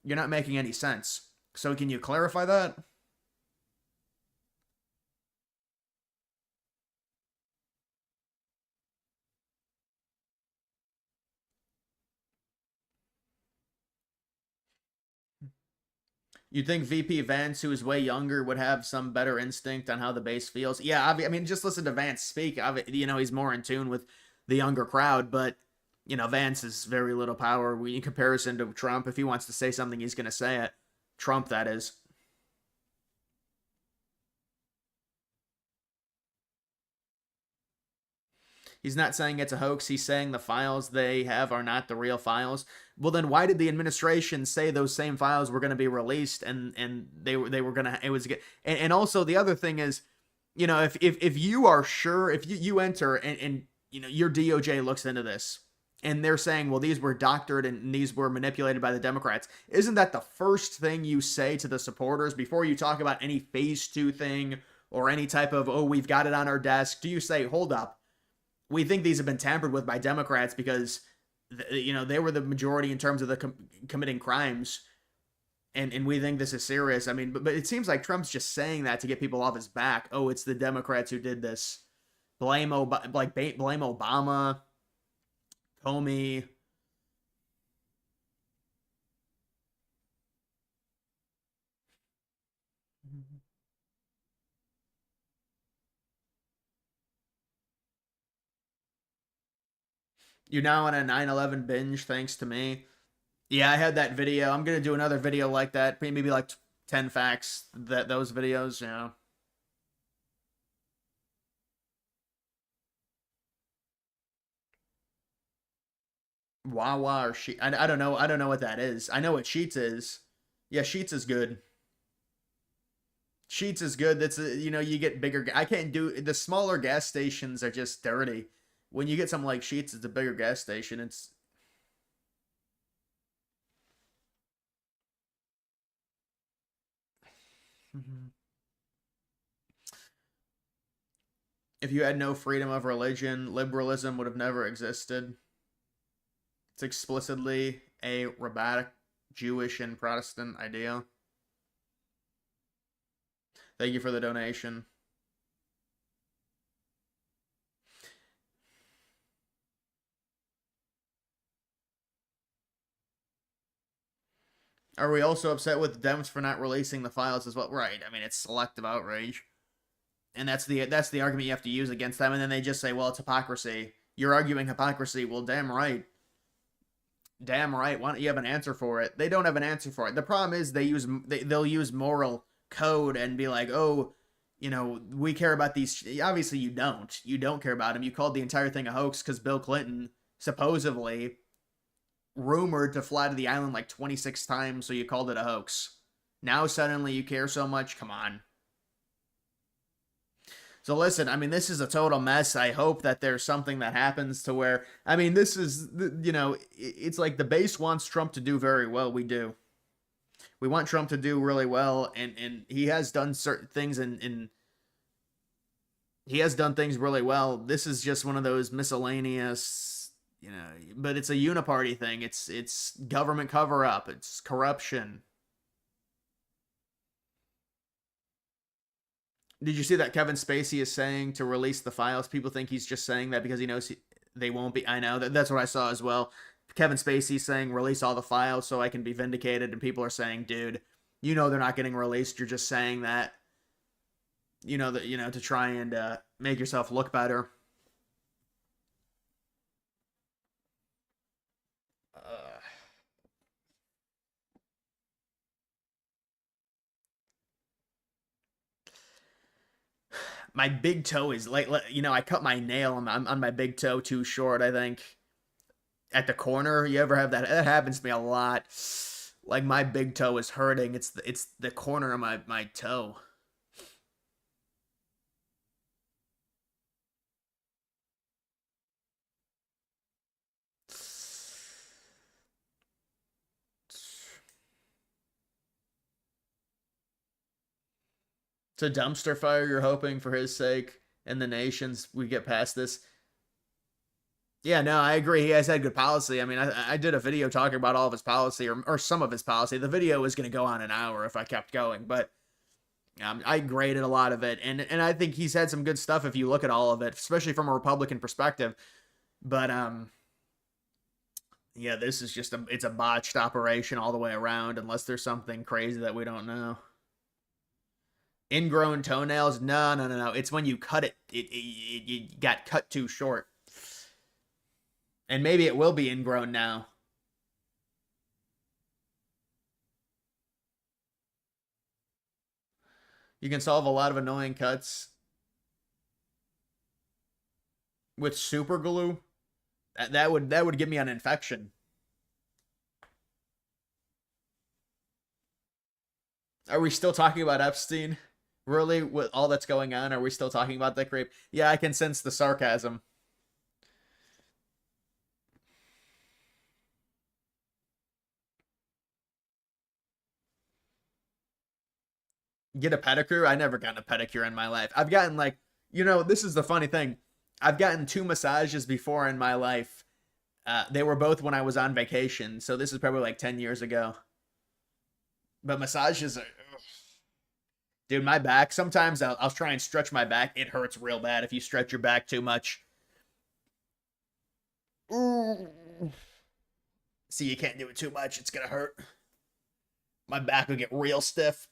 you're not making any sense. So can you clarify that? You'd think VP Vance, who is way younger, would have some better instinct on how the base feels. Yeah, I mean, just listen to Vance speak. He's more in tune with the younger crowd, but, Vance has very little power in comparison to Trump. If he wants to say something, he's going to say it. Trump, that is. He's not saying it's a hoax. He's saying the files they have are not the real files. Well, then why did the administration say those same files were going to be released and they were going to, it was good. And also the other thing is, if you are sure, if you enter and your DOJ looks into this and they're saying, well, these were doctored and these were manipulated by the Democrats, isn't that the first thing you say to the supporters before you talk about any phase 2 thing or any type of, oh, we've got it on our desk? Do you say, hold up, we think these have been tampered with by Democrats because, they were the majority in terms of the committing crimes, and we think this is serious. I mean, but it seems like Trump's just saying that to get people off his back. Oh, it's the Democrats who did this. Blame Obama, Comey. You're now on a 9/11 binge thanks to me. Yeah, I had that video. I'm going to do another video like that. Maybe like 10 facts, those videos, Wawa or Sheets. I don't know. I don't know what that is. I know what Sheets is. Yeah, Sheets is good. Sheets is good. That's you get bigger. I can't do the smaller gas stations are just dirty. When you get something like Sheets, it's a bigger gas station. It's if you had no freedom of religion, liberalism would have never existed. It's explicitly a rabbinic, Jewish, and Protestant idea. Thank you for the donation. Are we also upset with Dems for not releasing the files as well? Right. I mean, it's selective outrage. And that's the argument you have to use against them. And then they just say, well, it's hypocrisy. You're arguing hypocrisy. Well, damn right. Damn right. Why don't you have an answer for it? They don't have an answer for it. The problem is they'll use moral code and be like, oh, we care about these. Obviously, you don't. You don't care about them. You called the entire thing a hoax because Bill Clinton supposedly rumored to fly to the island like 26 times, so you called it a hoax. Now suddenly you care so much? Come on. So listen, I mean, this is a total mess. I hope that there's something that happens to where, I mean, this is, it's like the base wants Trump to do very well. We do. We want Trump to do really well, and he has done certain things he has done things really well. This is just one of those miscellaneous, but it's a uniparty thing. It's government cover-up. It's corruption. Did you see that Kevin Spacey is saying to release the files? People think he's just saying that because he knows they won't be. I know. That's what I saw as well. Kevin Spacey saying release all the files so I can be vindicated. And people are saying, dude, they're not getting released. You're just saying that, to try and make yourself look better. My big toe is like, you know, I cut my nail on my big toe too short, I think. At the corner, you ever have that? That happens to me a lot. Like my big toe is hurting. It's the corner of my toe. It's a dumpster fire you're hoping for his sake and the nation's we get past this. Yeah, no, I agree. He has had good policy. I mean, I did a video talking about all of his policy or some of his policy. The video was going to go on an hour if I kept going, but I graded a lot of it. And I think he's had some good stuff if you look at all of it, especially from a Republican perspective. But, yeah, this is just it's a botched operation all the way around unless there's something crazy that we don't know. Ingrown toenails? No. It's when you cut it. It got cut too short. And maybe it will be ingrown now. You can solve a lot of annoying cuts with super glue. That would give me an infection. Are we still talking about Epstein? Really, with all that's going on, are we still talking about that creep? Yeah, I can sense the sarcasm. Get a pedicure? I never gotten a pedicure in my life. I've gotten like, you know, this is the funny thing. I've gotten 2 massages before in my life. They were both when I was on vacation. So this is probably like 10 years ago. But massages are... Dude, my back, sometimes I'll try and stretch my back. It hurts real bad if you stretch your back too much. Ooh. See, you can't do it too much. It's going to hurt. My back will get real stiff.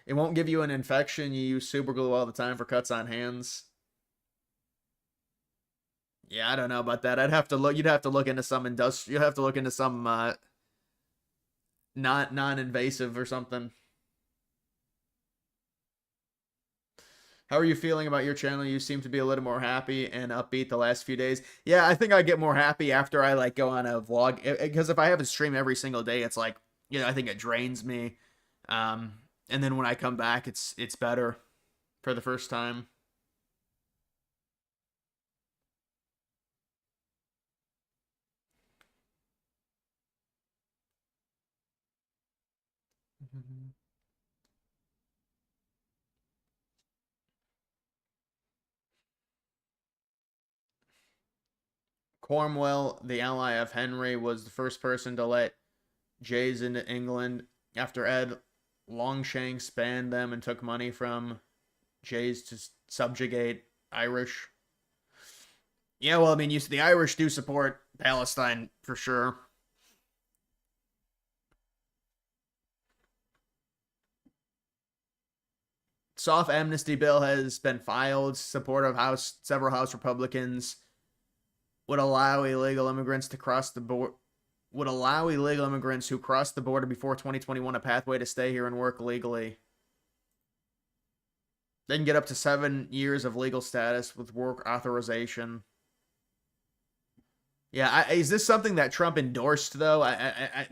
It won't give you an infection. You use super glue all the time for cuts on hands. Yeah, I don't know about that. I'd have to look. You'd have to look into some you'd have to look into some non-invasive or something. How are you feeling about your channel? You seem to be a little more happy and upbeat the last few days. Yeah, I think I get more happy after I like go on a vlog, because if I have a stream every single day, it's like, you know, I think it drains me. And then when I come back, it's better for the first time. Cornwall, the ally of Henry, was the first person to let Jays into England after Ed Longshanks banned them and took money from Jays to subjugate Irish. Yeah, well, I mean, the Irish do support Palestine for sure. Soft amnesty bill has been filed. Support of several House Republicans would allow illegal immigrants to cross the border. Would allow illegal immigrants who cross the border before 2021 a pathway to stay here and work legally. They can get up to 7 years of legal status with work authorization. Yeah, is this something that Trump endorsed, though?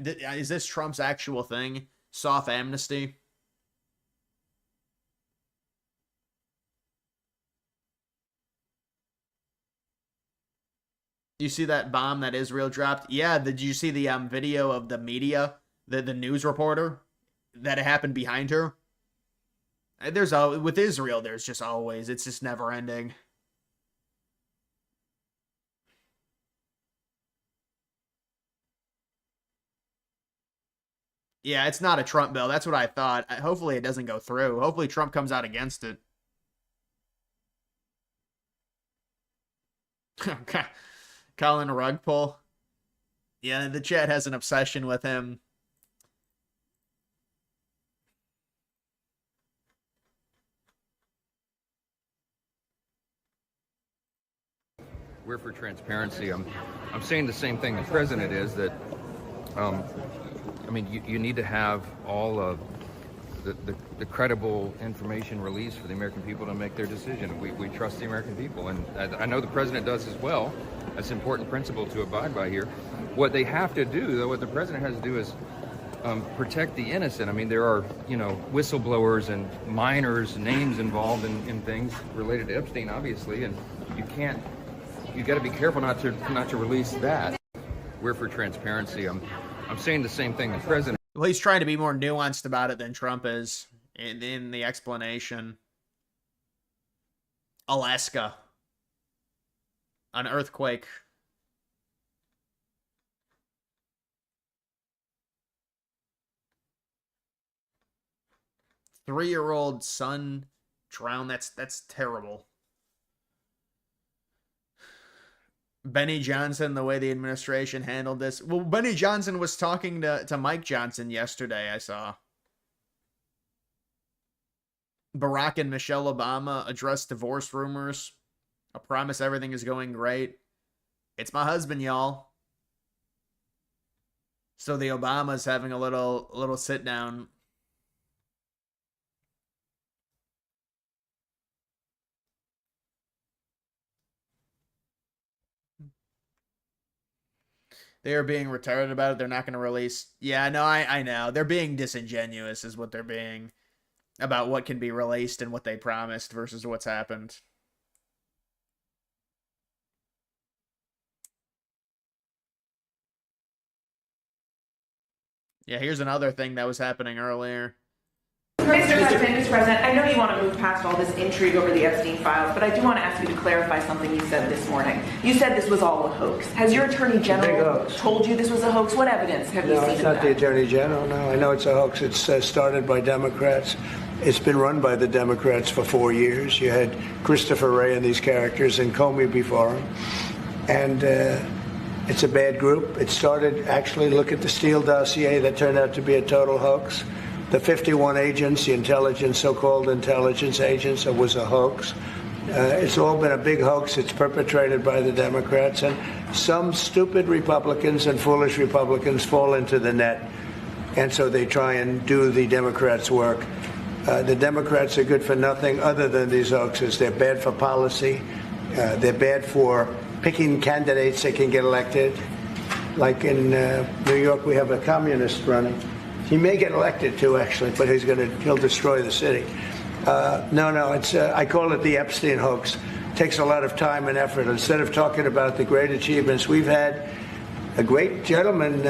Is this Trump's actual thing? Soft amnesty? You see that bomb that Israel dropped? Yeah, did you see the video of the media, the news reporter, that it happened behind her? With Israel, there's just always, it's just never ending. Yeah, it's not a Trump bill. That's what I thought. Hopefully it doesn't go through. Hopefully Trump comes out against it. Okay. Colin rug pull. Yeah, the chat has an obsession with him. We're for transparency. I'm saying the same thing the president is, that I mean, you need to have all of the credible information released for the American people to make their decision. We trust the American people, and I know the president does as well. That's an important principle to abide by here. What they have to do, though, what the president has to do is protect the innocent. I mean, there are, whistleblowers and minors' names involved in things related to Epstein, obviously, and you got to be careful not to release that. We're for transparency. I'm saying the same thing. The president. Well, he's trying to be more nuanced about it than Trump is in the explanation. Alaska. An earthquake. Three-year-old son drowned. That's terrible. Benny Johnson, the way the administration handled this. Well, Benny Johnson was talking to Mike Johnson yesterday, I saw. Barack and Michelle Obama addressed divorce rumors. I promise everything is going great. It's my husband, y'all. So the Obamas having a little sit down. They are being retarded about it. They're not going to release. Yeah, no, I know. They're being disingenuous is what they're being about what can be released and what they promised versus what's happened. Yeah, here's another thing that was happening earlier. Mr. President, I know you want to move past all this intrigue over the Epstein Files, but I do want to ask you to clarify something you said this morning. You said this was all a hoax. Has your Attorney General told you this was a hoax? What evidence have you seen? No, it's not the Attorney General. No, I know it's a hoax. It's started by Democrats. It's been run by the Democrats for 4 years. You had Christopher Wray and these characters and Comey before him. And it's a bad group. It started, actually, look at the Steele dossier that turned out to be a total hoax. The 51 agents, the intelligence, so-called intelligence agents, it was a hoax. It's all been a big hoax. It's perpetrated by the Democrats. And some stupid Republicans and foolish Republicans fall into the net. And so they try and do the Democrats' work. The Democrats are good for nothing other than these hoaxes. They're bad for policy. They're bad for picking candidates that can get elected. Like in New York, we have a communist running. He may get elected too, actually, but he'll destroy the city. No, it's I call it the Epstein hoax. It takes a lot of time and effort. Instead of talking about the great achievements we've had, a great gentleman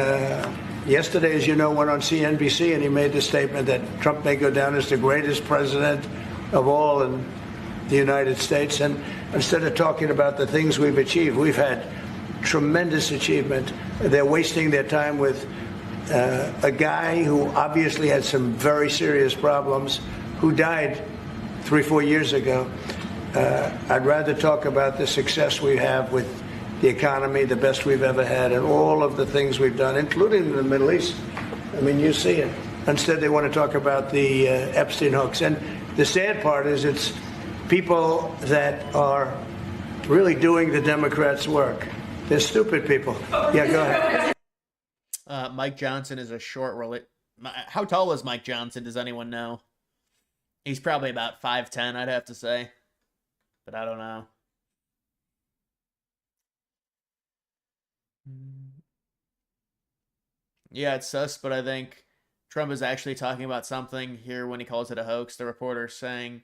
yesterday, as you know, went on CNBC and he made the statement that Trump may go down as the greatest president of all in the United States. And instead of talking about the things we've achieved, we've had tremendous achievement. They're wasting their time with a guy who obviously had some very serious problems, who died 3-4 years ago. I'd rather talk about the success we have with the economy, the best we've ever had, and all of the things we've done, including in the Middle East. I mean, you see it. Instead, they want to talk about the Epstein hoax. And the sad part is it's people that are really doing the Democrats' work. They're stupid people. Yeah, go ahead. Mike Johnson is a short. How tall is Mike Johnson? Does anyone know? He's probably about 5'10", I'd have to say, but I don't know. Yeah, it's sus, but I think Trump is actually talking about something here when he calls it a hoax. The reporter saying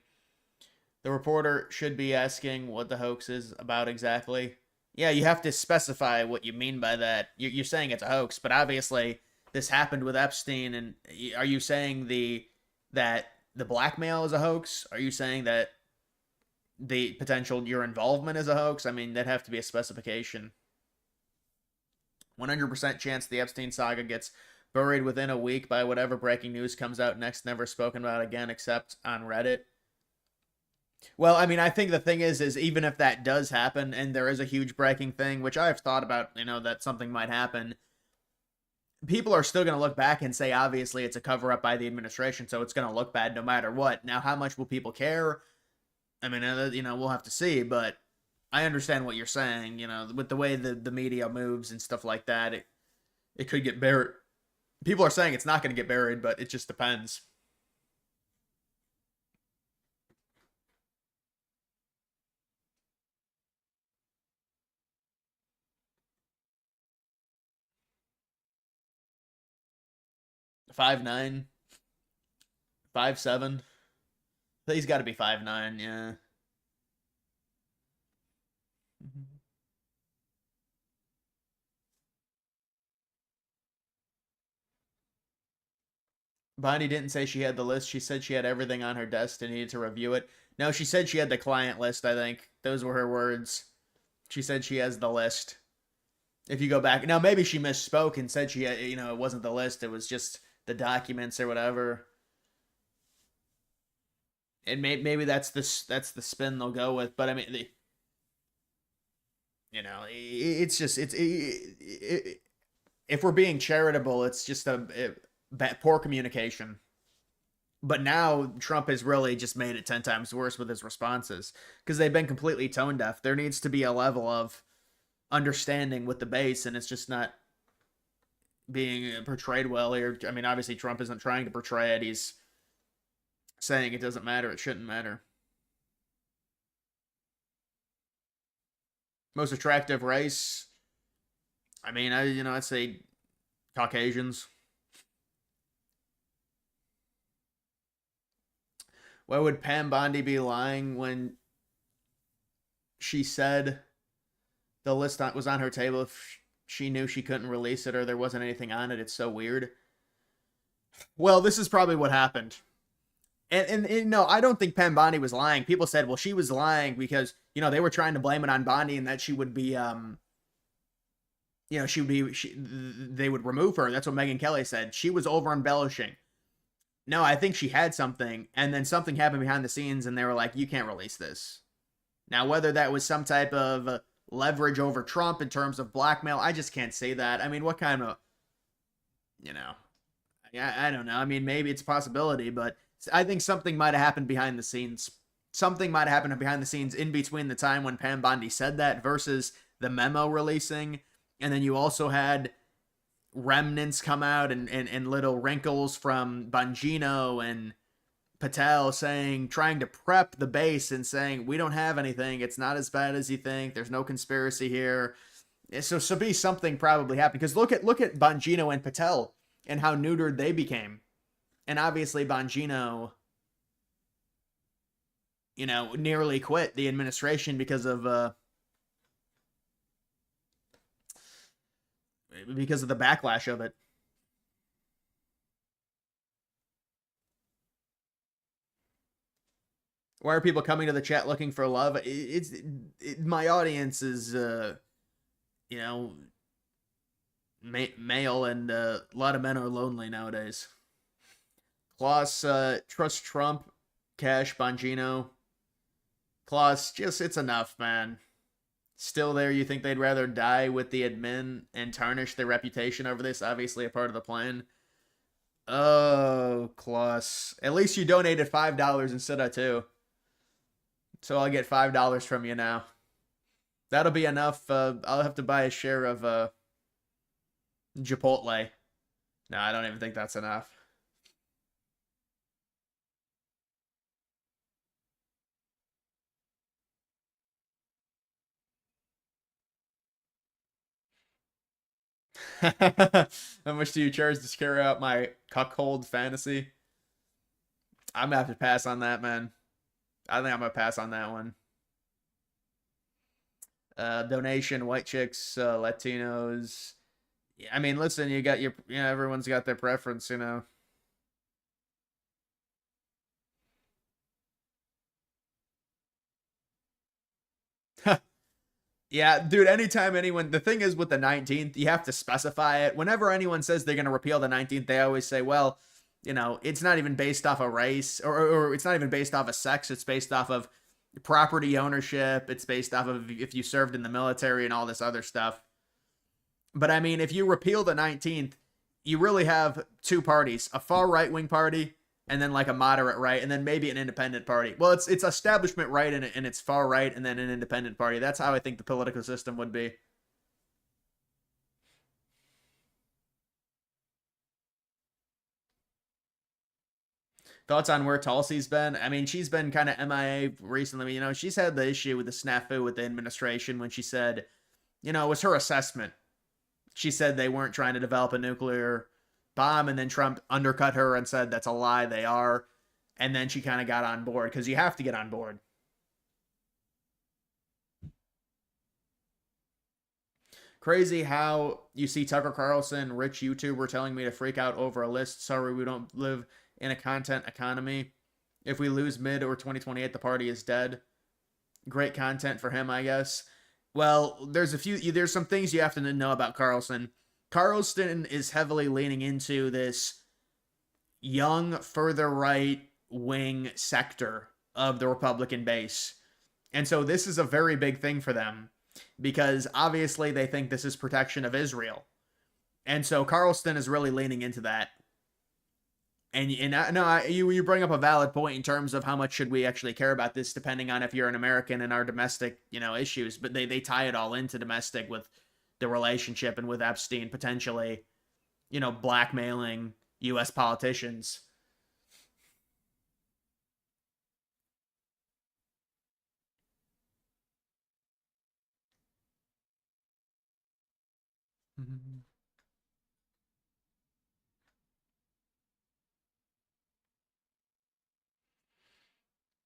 the reporter should be asking what the hoax is about exactly. Yeah, you have to specify what you mean by that. You're saying it's a hoax, but obviously this happened with Epstein. And are you saying that the blackmail is a hoax? Are you saying that the potential your involvement is a hoax? I mean, that'd have to be a specification. 100% chance the Epstein saga gets buried within a week by whatever breaking news comes out next, never spoken about again except on Reddit. Well, I mean, I think the thing is even if that does happen and there is a huge breaking thing, which I've thought about, that something might happen, people are still going to look back and say, obviously, it's a cover-up by the administration, so it's going to look bad no matter what. Now, how much will people care? I mean, we'll have to see, but I understand what you're saying. With the way the media moves and stuff like that, it could get buried. People are saying it's not going to get buried, but it just depends. 5'9", 5'7". He's got to be 5'9", yeah. Bonnie didn't say she had the list. She said she had everything on her desk and needed to review it. No, she said she had the client list, I think. Those were her words. She said she has the list. If you go back. Now, maybe she misspoke and said she had, it wasn't the list. It was just the documents or whatever. And maybe that's the spin they'll go with. But, I mean, it's just, if we're being charitable, it's just poor communication. But now Trump has really just made it 10 times worse with his responses because they've been completely tone deaf. There needs to be a level of understanding with the base, and it's just not being portrayed well here. I mean, obviously Trump isn't trying to portray it. He's saying it doesn't matter. It shouldn't matter. Most attractive race. I mean, I'd say Caucasians. Why would Pam Bondi be lying when she said the list was on her table if she knew she couldn't release it or there wasn't anything on it? It's so weird. Well, this is probably what happened. And no, I don't think Pam Bondi was lying. People said, well, she was lying because, they were trying to blame it on Bondi and that she would be, they would remove her. That's what Megyn Kelly said. She was over embellishing. No, I think she had something, and then something happened behind the scenes, and they were like, you can't release this. Now, whether that was some type of leverage over Trump in terms of blackmail, I just can't say that. I mean, what kind of, I don't know. I mean, maybe it's a possibility, but I think something might have happened behind the scenes. Something might have happened behind the scenes in between the time when Pam Bondi said that versus the memo releasing, and then you also had remnants come out and little wrinkles from Bongino and Patel trying to prep the base and saying, we don't have anything. It's not as bad as you think. There's no conspiracy here. So something probably happened. Because look at Bongino and Patel and how neutered they became. And obviously Bongino, nearly quit the administration because of the backlash of it. Why are people coming to the chat looking for love? My audience is, male, and a lot of men are lonely nowadays. Klaus, trust Trump, Cash, Bongino. Klaus, it's enough, man. Still there, you think they'd rather die with the admin and tarnish their reputation over this? Obviously a part of the plan. Oh, Klaus. At least you donated $5 instead of $2. So I'll get $5 from you now. That'll be enough. I'll have to buy a share of Chipotle. No, I don't even think that's enough. How much do you charge to carry out my cuckold fantasy? I'm gonna have to pass on that, man. I think I'm gonna pass on that one. Donation, white chicks, Latinos. Yeah, I mean, listen, you got everyone's got their preference, Yeah, dude, anytime the thing is with the 19th, you have to specify it. Whenever anyone says they're going to repeal the 19th, they always say, well, it's not even based off a race or it's not even based off of sex. It's based off of property ownership. It's based off of if you served in the military and all this other stuff. But I mean, if you repeal the 19th, you really have two parties, a far right-wing party and then like a moderate right, and then maybe an independent party. Well, it's establishment right and it's far right, and then an independent party. That's how I think the political system would be. Thoughts on where Tulsi's been? I mean, she's been kind of MIA recently. She's had the issue with the snafu with the administration when she said, it was her assessment. She said they weren't trying to develop a nuclear bomb, and then Trump undercut her and said that's a lie, they are. And then she kind of got on board, because you have to get on board. Crazy how you see Tucker Carlson, rich YouTuber, telling me to freak out over a list. Sorry, we don't live in a content economy. If we lose mid or 2028, the party is dead. Great content for him, I guess. Well, there's some things you have to know about Carlson. Carlson is heavily leaning into this young, further right wing sector of the Republican base. And so this is a very big thing for them, because obviously they think this is protection of Israel. And so Carlson is really leaning into that. And you bring up a valid point in terms of how much should we actually care about this, depending on if you're an American and our domestic, issues. But they tie it all into domestic with the relationship and with Epstein potentially, blackmailing U.S. politicians.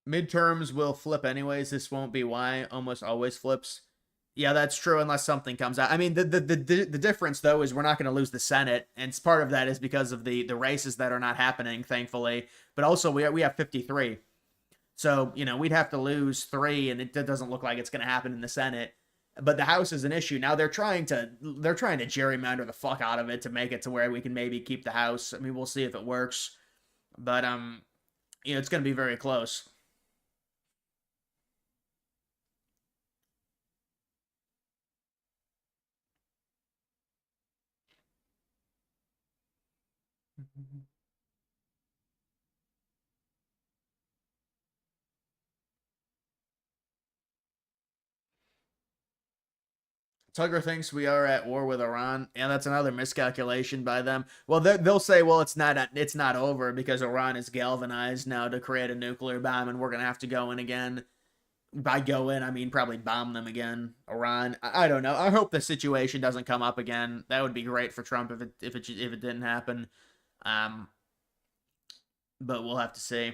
Midterms will flip anyways. This won't be why. Almost always flips. Yeah, that's true, unless something comes out. I mean, the difference, though, is we're not going to lose the Senate, and part of that is because of the races that are not happening, thankfully. But also, we have 53. So, we'd have to lose 3, and it doesn't look like it's going to happen in the Senate. But the House is an issue. Now they're trying to gerrymander the fuck out of it to make it to where we can maybe keep the House. I mean, we'll see if it works. But, it's going to be very close. Tugger thinks we are at war with Iran, and that's another miscalculation by them. Well, they'll say, well, it's not over because Iran is galvanized now to create a nuclear bomb, and we're gonna have to go in again. By go in, I mean probably bomb them again. Iran, I don't know. I hope the situation doesn't come up again. That would be great for Trump if it didn't happen. But we'll have to see.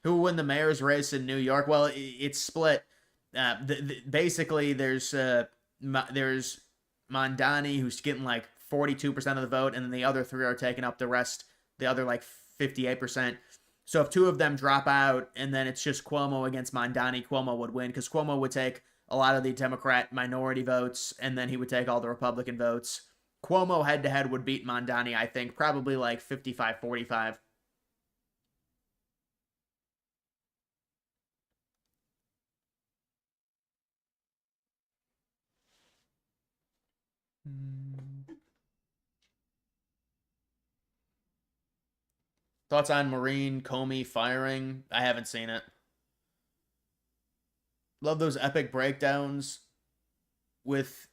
Who will win the mayor's race in New York? Well, it's split. Basically, there's Mondani, who's getting like 42% of the vote, and then the other 3 are taking up the rest, the other like 58%. So if 2 of them drop out, and then it's just Cuomo against Mondani, Cuomo would win, because Cuomo would take a lot of the Democrat minority votes, and then he would take all the Republican votes. Cuomo head-to-head would beat Mondani, I think, probably like 55-45. Thoughts on Maureen Comey firing? I haven't seen it. Love those epic breakdowns with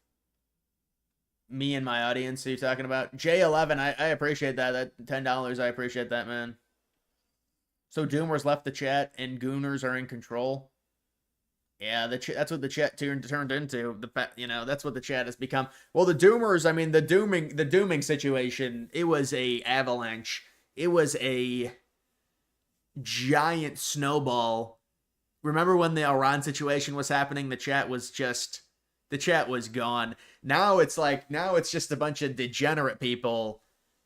me and my audience. Are you talking about? J11, I appreciate that. That $10, I appreciate that, man. So Doomers left the chat and Gooners are in control. Yeah, that's what the chat turned into. That's what the chat has become. Well, the Doomers, I mean, the dooming situation, it was a avalanche. It was a giant snowball. Remember when the Iran situation was happening? The chat was gone. Now it's just a bunch of degenerate people,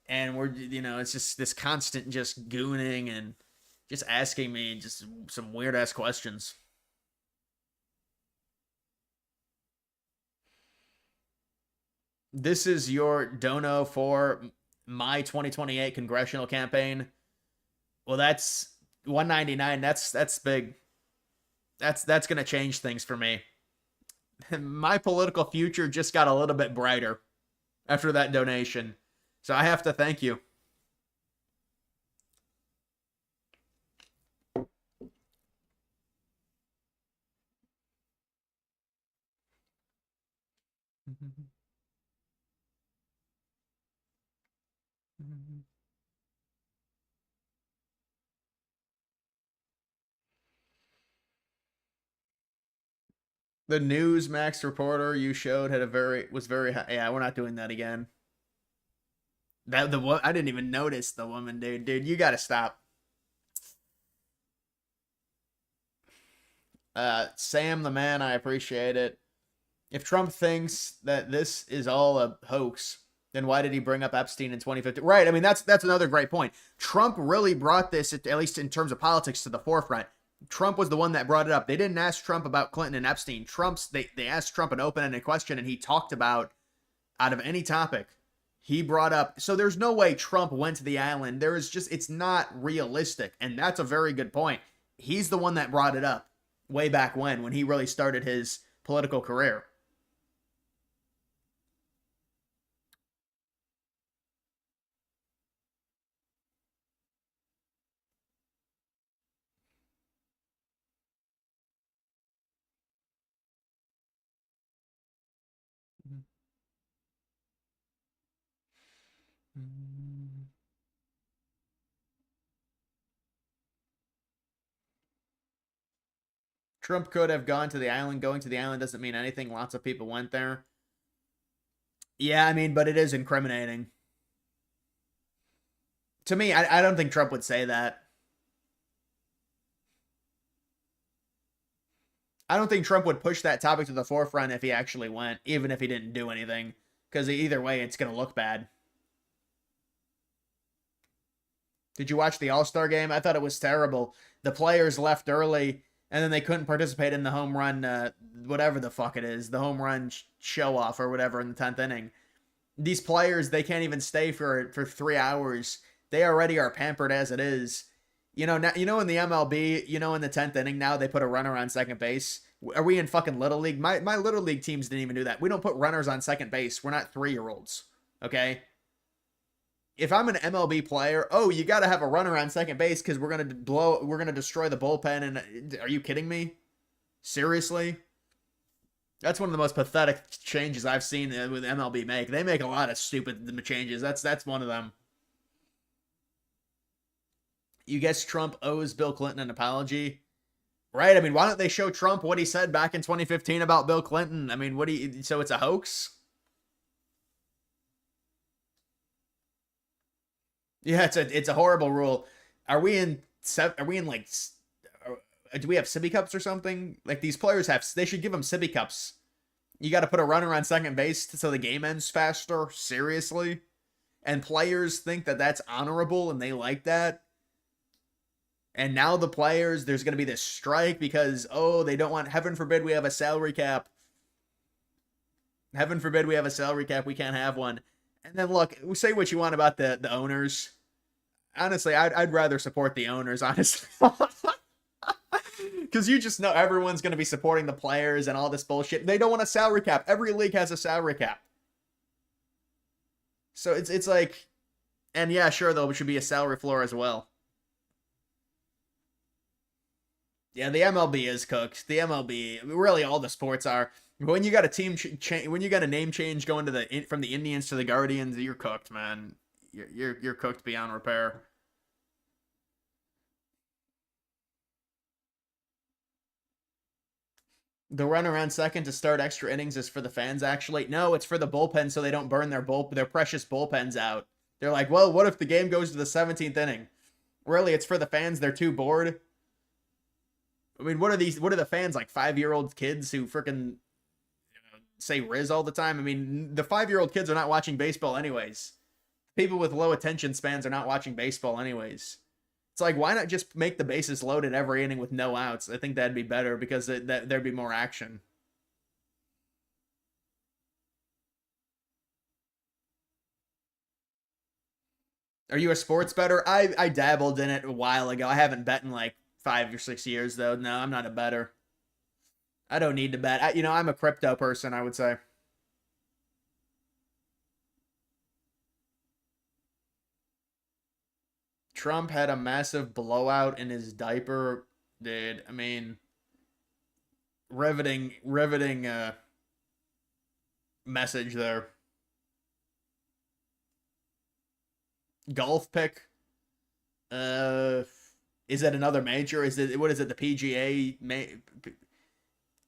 and it's just this constant just gooning and just asking me just some weird ass questions. This is your dono for my 2028 congressional campaign. Well, that's $199. That's big. That's going to change things for me. My political future just got a little bit brighter after that donation. So I have to thank you. The Newsmax reporter you showed was very high. Yeah, we're not doing that again. I didn't even notice the woman, dude. Dude, you gotta stop. Sam the man, I appreciate it. If Trump thinks that this is all a hoax, then why did he bring up Epstein in 2015? Right. I mean, that's another great point. Trump really brought this, at least in terms of politics, to the forefront. Trump was the one that brought it up. They didn't ask Trump about Clinton and Epstein. They asked Trump an open-ended question, and he talked about, out of any topic, he brought up. So there's no way Trump went to the island. It's not realistic. And that's a very good point. He's the one that brought it up way back when he really started his political career. Trump could have gone to the island. Going to the island doesn't mean anything. Lots of people went there. Yeah, I mean, but it is incriminating. To me, I don't think Trump would say that. I don't think Trump would push that topic to the forefront if he actually went, even if he didn't do anything. Because either way, it's going to look bad. Did you watch the AllStar Game? I thought it was terrible. The players left early, and then they couldn't participate in the home run, whatever the fuck it is, the home run show-off or whatever in the 10th inning. These players, they can't even stay for 3 hours. They already are pampered as it is. You know, in the MLB, in the 10th inning now, they put a runner on second base. Are we in fucking Little League? My Little League teams didn't even do that. We don't put runners on second base. We're not 3-year-olds, okay? If I'm an MLB player, you got to have a runner on second base because we're going to destroy the bullpen. And are you kidding me? Seriously? That's one of the most pathetic changes I've seen with MLB make. They make a lot of stupid changes. That's one of them. You guess Trump owes Bill Clinton an apology? Right? I mean, why don't they show Trump what he said back in 2015 about Bill Clinton? I mean, so it's a hoax? Yeah, it's a horrible rule. Do we have sippy cups or something? Like, these players they should give them sippy cups. You got to put a runner on second base so the game ends faster? Seriously? And players think that that's honorable and they like that? And now the players, there's going to be this strike because, they don't want, heaven forbid we have a salary cap. Heaven forbid we have a salary cap. We can't have one. And then look, say what you want about the owners. Honestly, I'd rather support the owners, honestly. Because you just know everyone's going to be supporting the players and all this bullshit. They don't want a salary cap. Every league has a salary cap. So it's like, and yeah, sure, though, it should be a salary floor as well. Yeah, the MLB is cooked. The MLB, really, all the sports are. When you got a team when you got a name change going to from the Indians to the Guardians, you're cooked, man. You're cooked beyond repair. The run around second to start extra innings is for the fans, actually. No, it's for the bullpen so they don't burn their precious bullpens out. They're like, well, what if the game goes to the 17th inning? Really, it's for the fans. They're too bored. I mean, what are the fans, like 5-year-old kids who freaking say Riz all the time? I mean, the 5-year-old kids are not watching baseball anyways. People with low attention spans are not watching baseball anyways. It's like, why not just make the bases loaded every inning with no outs? I think that'd be better because there'd be more action. Are you a sports bettor? I dabbled in it a while ago. I haven't bet in like 5 or 6 years, though. No, I'm not a bettor. I don't need to bet. I'm a crypto person, I would say. Trump had a massive blowout in his diaper. Dude, I mean, riveting message there. Golf pick. Is it another major? What is it? The PGA?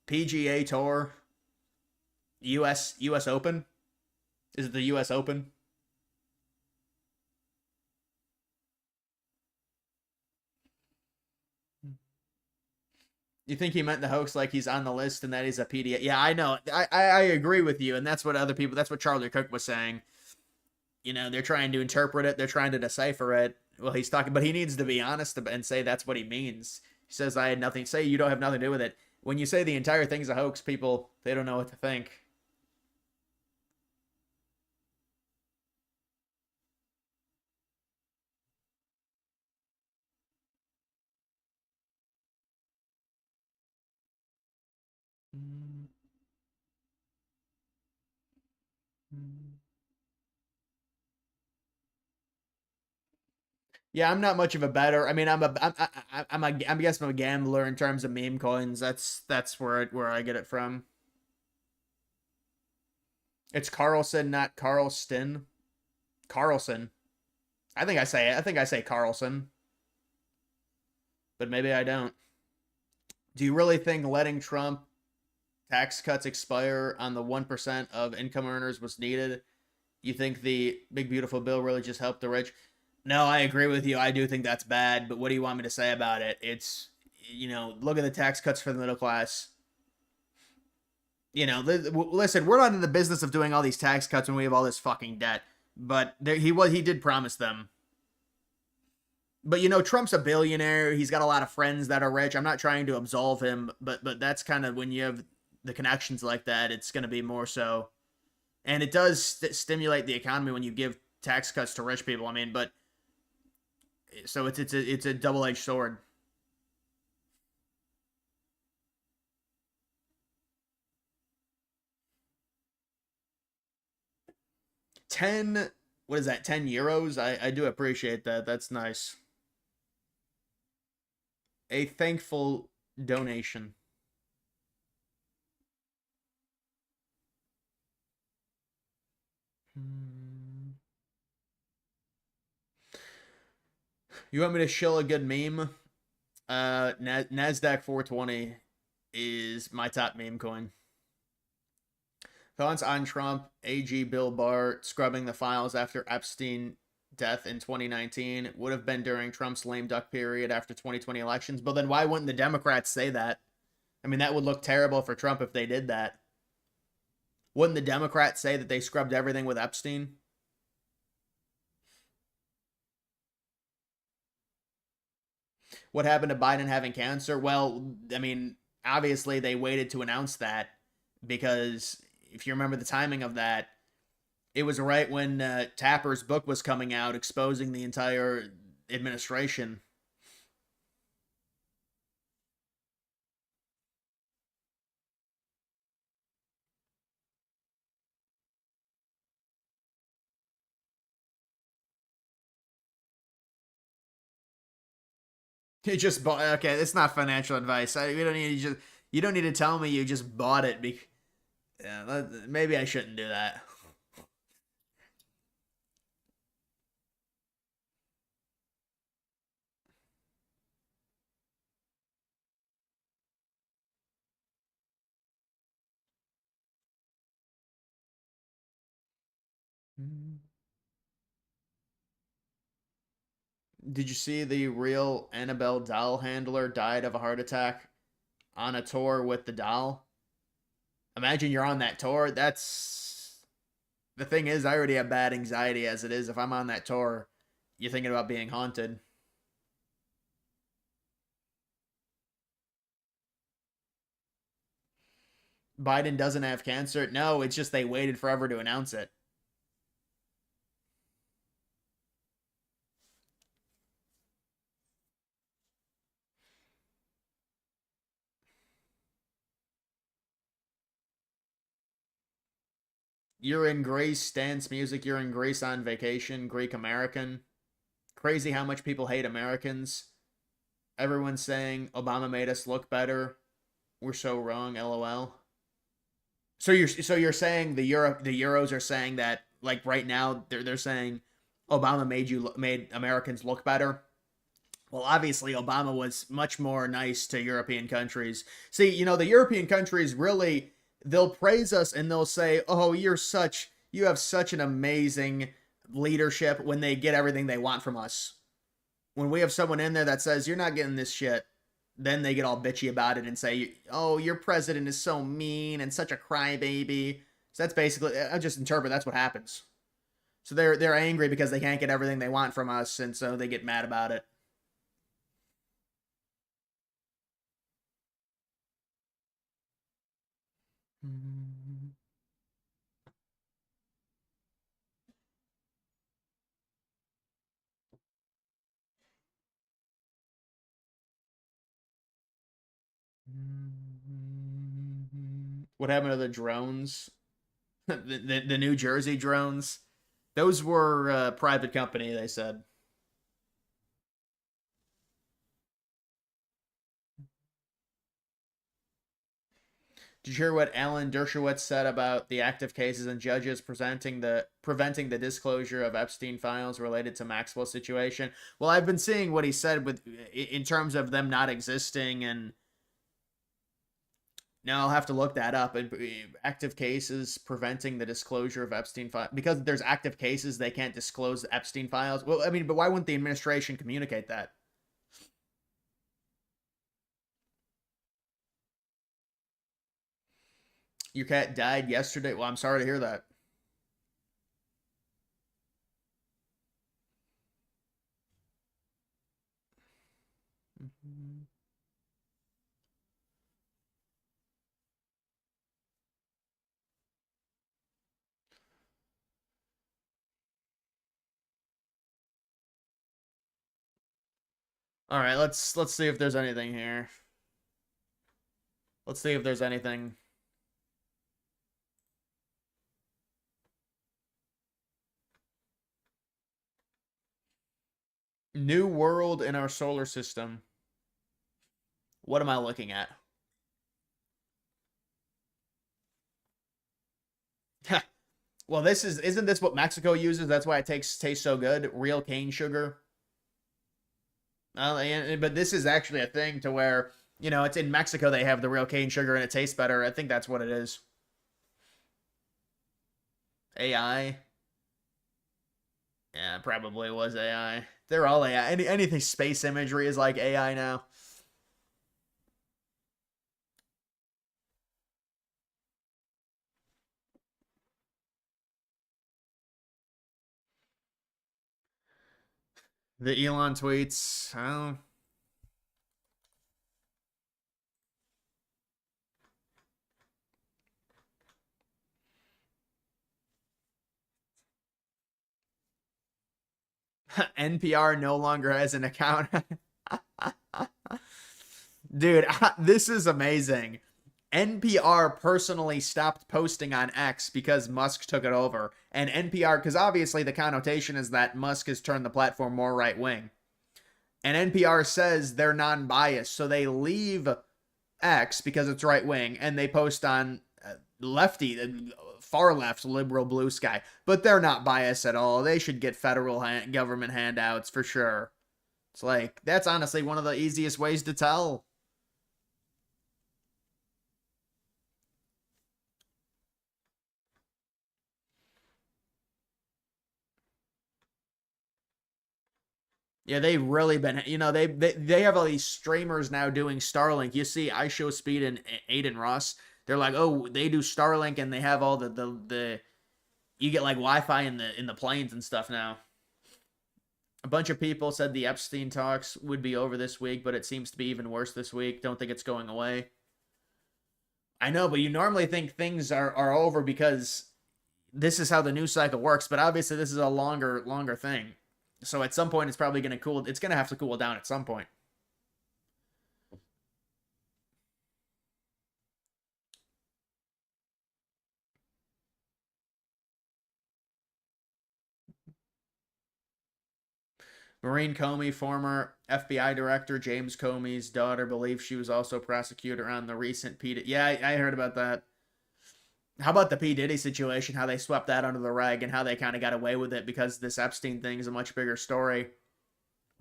PGA Tour, US Open. Is it the US Open? You think he meant the hoax like he's on the list and that he's a PDA? Yeah, I know. I agree with you, and that's what other people. That's what Charlie Kirk was saying. You know, they're trying to interpret it. They're trying to decipher it. Well, he's talking, but he needs to be honest and say that's what he means. He says, I had nothing. Say you don't have nothing to do with it. When you say the entire thing's a hoax, people, they don't know what to think. Yeah, I'm not much of a bettor. I mean, I guess I'm a gambler in terms of meme coins. That's where I get it from. It's Carlson, not Carlston. Carlson. I think I say Carlson. But maybe I don't. Do you really think letting Trump tax cuts expire on the 1% of income earners was needed? You think the big beautiful bill really just helped the rich? No, I agree with you. I do think that's bad, but what do you want me to say about it? It's, you know, look at the tax cuts for the middle class. You know, listen, we're not in the business of doing all these tax cuts when we have all this fucking debt, but he did promise them. But, you know, Trump's a billionaire. He's got a lot of friends that are rich. I'm not trying to absolve him, but that's kind of when you have the connections like that, it's going to be more so. And it does stimulate the economy when you give tax cuts to rich people. I mean, but so it's a double-edged sword. What is that, 10 euros? I do appreciate that. That's nice. A thankful donation. You want me to shill a good meme? NASDAQ 420 is my top meme coin. Thoughts on Trump, AG Bill Barr scrubbing the files after Epstein death in 2019 would have been during Trump's lame duck period after 2020 elections. But then why wouldn't the Democrats say that? I mean, that would look terrible for Trump if they did that. Wouldn't the Democrats say that they scrubbed everything with Epstein? What happened to Biden having cancer? Well, I mean, obviously they waited to announce that because if you remember the timing of that, it was right when Tapper's book was coming out exposing the entire administration. You just bought. Okay, it's not financial advice. You don't need to tell me you just bought it. Yeah, maybe I shouldn't do that. Did you see the real Annabelle doll handler died of a heart attack on a tour with the doll? Imagine you're on that tour. That's the thing is, I already have bad anxiety as it is. If I'm on that tour, you're thinking about being haunted. Biden doesn't have cancer. No, it's just they waited forever to announce it. You're in Grace dance music. You're in Grace on vacation. Greek American. Crazy how much people hate Americans. Everyone's saying Obama made us look better. We're so wrong. LOL. So you're saying the Euros are saying that, like, right now they're saying Obama made Americans look better. Well, obviously, Obama was much more nice to European countries. See, you know, the European countries really, they'll praise us and they'll say, oh, you have such an amazing leadership when they get everything they want from us. When we have someone in there that says, you're not getting this shit, then they get all bitchy about it and say, oh, your president is so mean and such a crybaby. So that's basically, I just interpret that's what happens. So they're angry because they can't get everything they want from us, and so they get mad about it. What happened to the drones? the New Jersey drones? Those were a private company, they said. Did you hear what Alan Dershowitz said about the active cases and judges preventing the disclosure of Epstein files related to Maxwell's situation? Well, I've been seeing what he said in terms of them not existing, and now I'll have to look that up. Active cases preventing the disclosure of Epstein files, because there's active cases, they can't disclose the Epstein files. Well, I mean, but why wouldn't the administration communicate that? Your cat died yesterday. Well, I'm sorry to hear that. All right, let's see if there's anything here. Let's see if there's anything. New world in our solar system. What am I looking at? Well, isn't this what Mexico uses? That's why it tastes so good. Real cane sugar. But this is actually a thing to where, you know, it's in Mexico they have the real cane sugar and it tastes better. I think that's what it is. AI. Yeah, probably was AI. They're all AI. Anything space imagery is like AI now. The Elon tweets. Oh. NPR no longer has an account. Dude, this is amazing. NPR personally stopped posting on X because Musk took it over. And NPR, because obviously the connotation is that Musk has turned the platform more right wing. And NPR says they're non-biased, so they leave X because it's right wing, and they post on lefty, far left, liberal blue sky. But they're not biased at all. They should get federal government handouts for sure. It's like, that's honestly one of the easiest ways to tell. Yeah, they've really been, you know, they have all these streamers now doing Starlink. You see I Show Speed and Aiden Ross. They're like, oh, they do Starlink and they have all the you get like Wi-Fi in the planes and stuff now. A bunch of people said the Epstein talks would be over this week, but it seems to be even worse this week. Don't think it's going away. I know, but you normally think things are over because this is how the news cycle works, but obviously this is a longer thing. So at some point, it's probably going to cool. It's going to have to cool down at some point. Maureen Comey, former FBI director James Comey's daughter, believes she was also prosecutor on the recent P. Yeah, I heard about that. How about the P. Diddy situation? How they swept that under the rug and how they kind of got away with it because this Epstein thing is a much bigger story.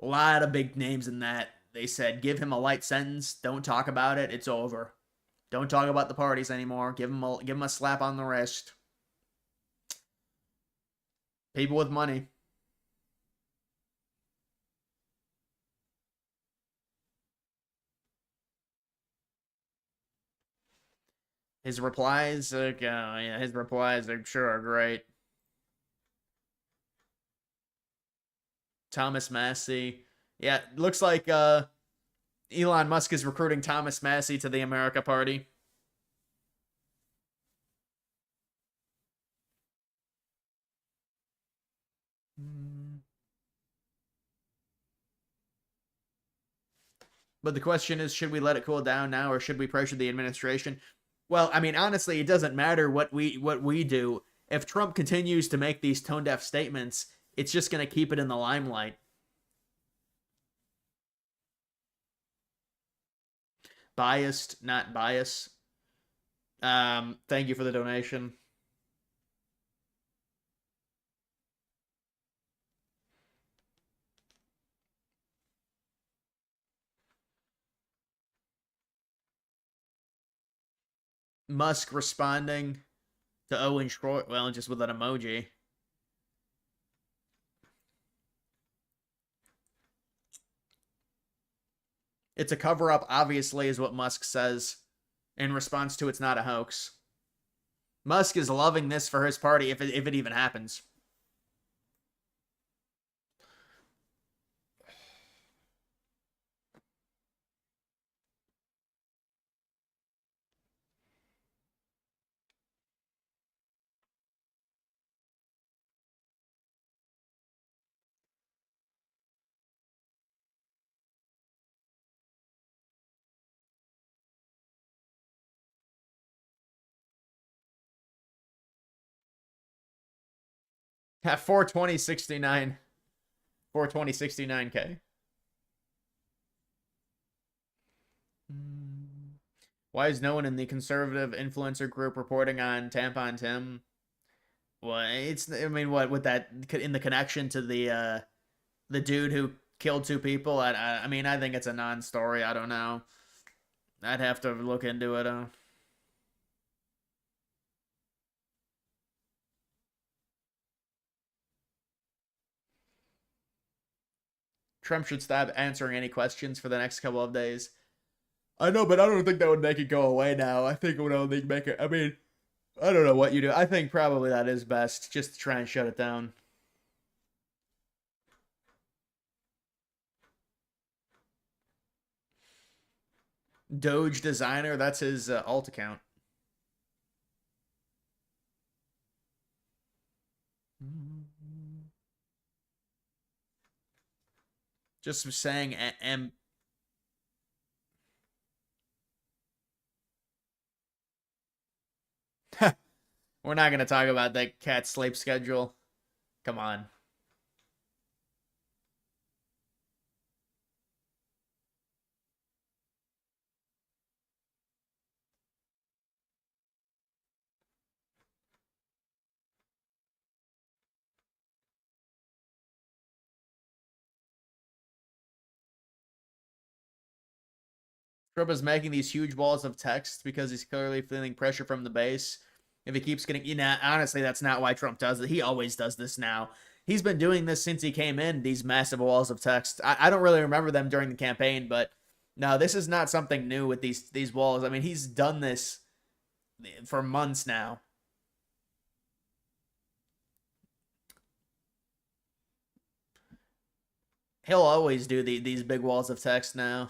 A lot of big names in that. They said, give him a light sentence. Don't talk about it. It's over. Don't talk about the parties anymore. Give him a slap on the wrist. People with money. His replies, yeah, his replies, I'm sure, are great. Thomas Massey. Yeah, looks like Elon Musk is recruiting Thomas Massey to the America Party. But the question is, should we let it cool down now, or should we pressure the administration? Well, I mean, honestly, it doesn't matter what we do. If Trump continues to make these tone-deaf statements, it's just going to keep it in the limelight. Biased, not bias. Thank you for the donation. Musk responding to Owen Short, well, just with an emoji. It's a cover-up, obviously, is what Musk says in response to it's not a hoax. Musk is loving this for his party if it even happens. At 42069. 42069K. Why is no one in the conservative influencer group reporting on Tampon Tim? Well, I mean, what with that in the connection to the dude who killed two people? I mean, I think it's a non-story. I don't know. I'd have to look into it. Trump should stop answering any questions for the next couple of days. I know, but I don't think that would make it go away now. I think it would only make it... I mean, I don't know what you do. I think probably that is best, just to try and shut it down. Doge Designer, that's his alt account. Just saying, we're not going to talk about that cat sleep schedule. Come on. Trump is making these huge walls of text because he's clearly feeling pressure from the base. If he keeps getting, honestly, that's not why Trump does it. He always does this now. He's been doing this since he came in, these massive walls of text. I don't really remember them during the campaign, but no, this is not something new with these walls. I mean, he's done this for months now. He'll always do these big walls of text now.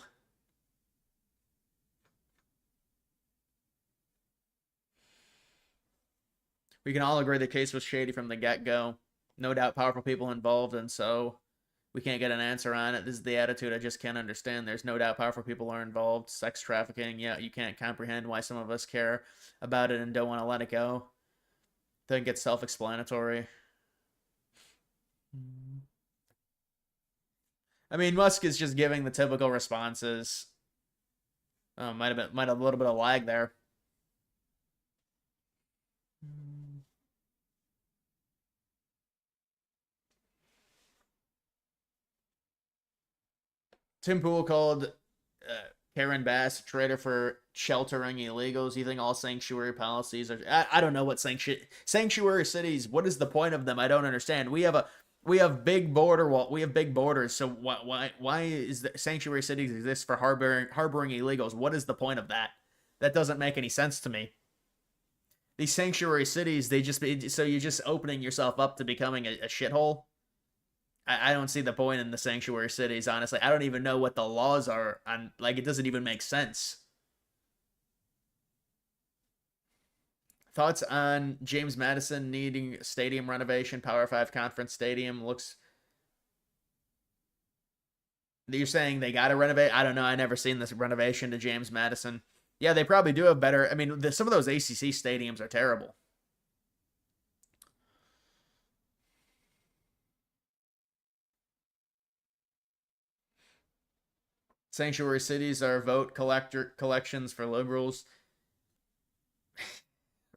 We can all agree the case was shady from the get-go. No doubt powerful people involved, and so we can't get an answer on it. This is the attitude I just can't understand. There's no doubt powerful people are involved. Sex trafficking, yeah, you can't comprehend why some of us care about it and don't want to let it go. I think it's self-explanatory. I mean, Musk is just giving the typical responses. Might have a little bit of lag there. Tim Pool called Karen Bass a traitor for sheltering illegals. You think all sanctuary policies are... I don't know what sanctuary cities, what is the point of them? I don't understand. We have big border wall. We have big borders. So why is the sanctuary cities exist for harboring illegals? What is the point of that? That doesn't make any sense to me. These sanctuary cities, so you're just opening yourself up to becoming a shithole. I don't see the point in the sanctuary cities, honestly. I don't even know what the laws are on, like, it doesn't even make sense. Thoughts on James Madison needing stadium renovation? Power 5 conference stadium looks... You're saying they got to renovate? I don't know. I never seen this renovation to James Madison. Yeah, they probably do have better... I mean, some of those ACC stadiums are terrible. Sanctuary cities are vote collections for liberals.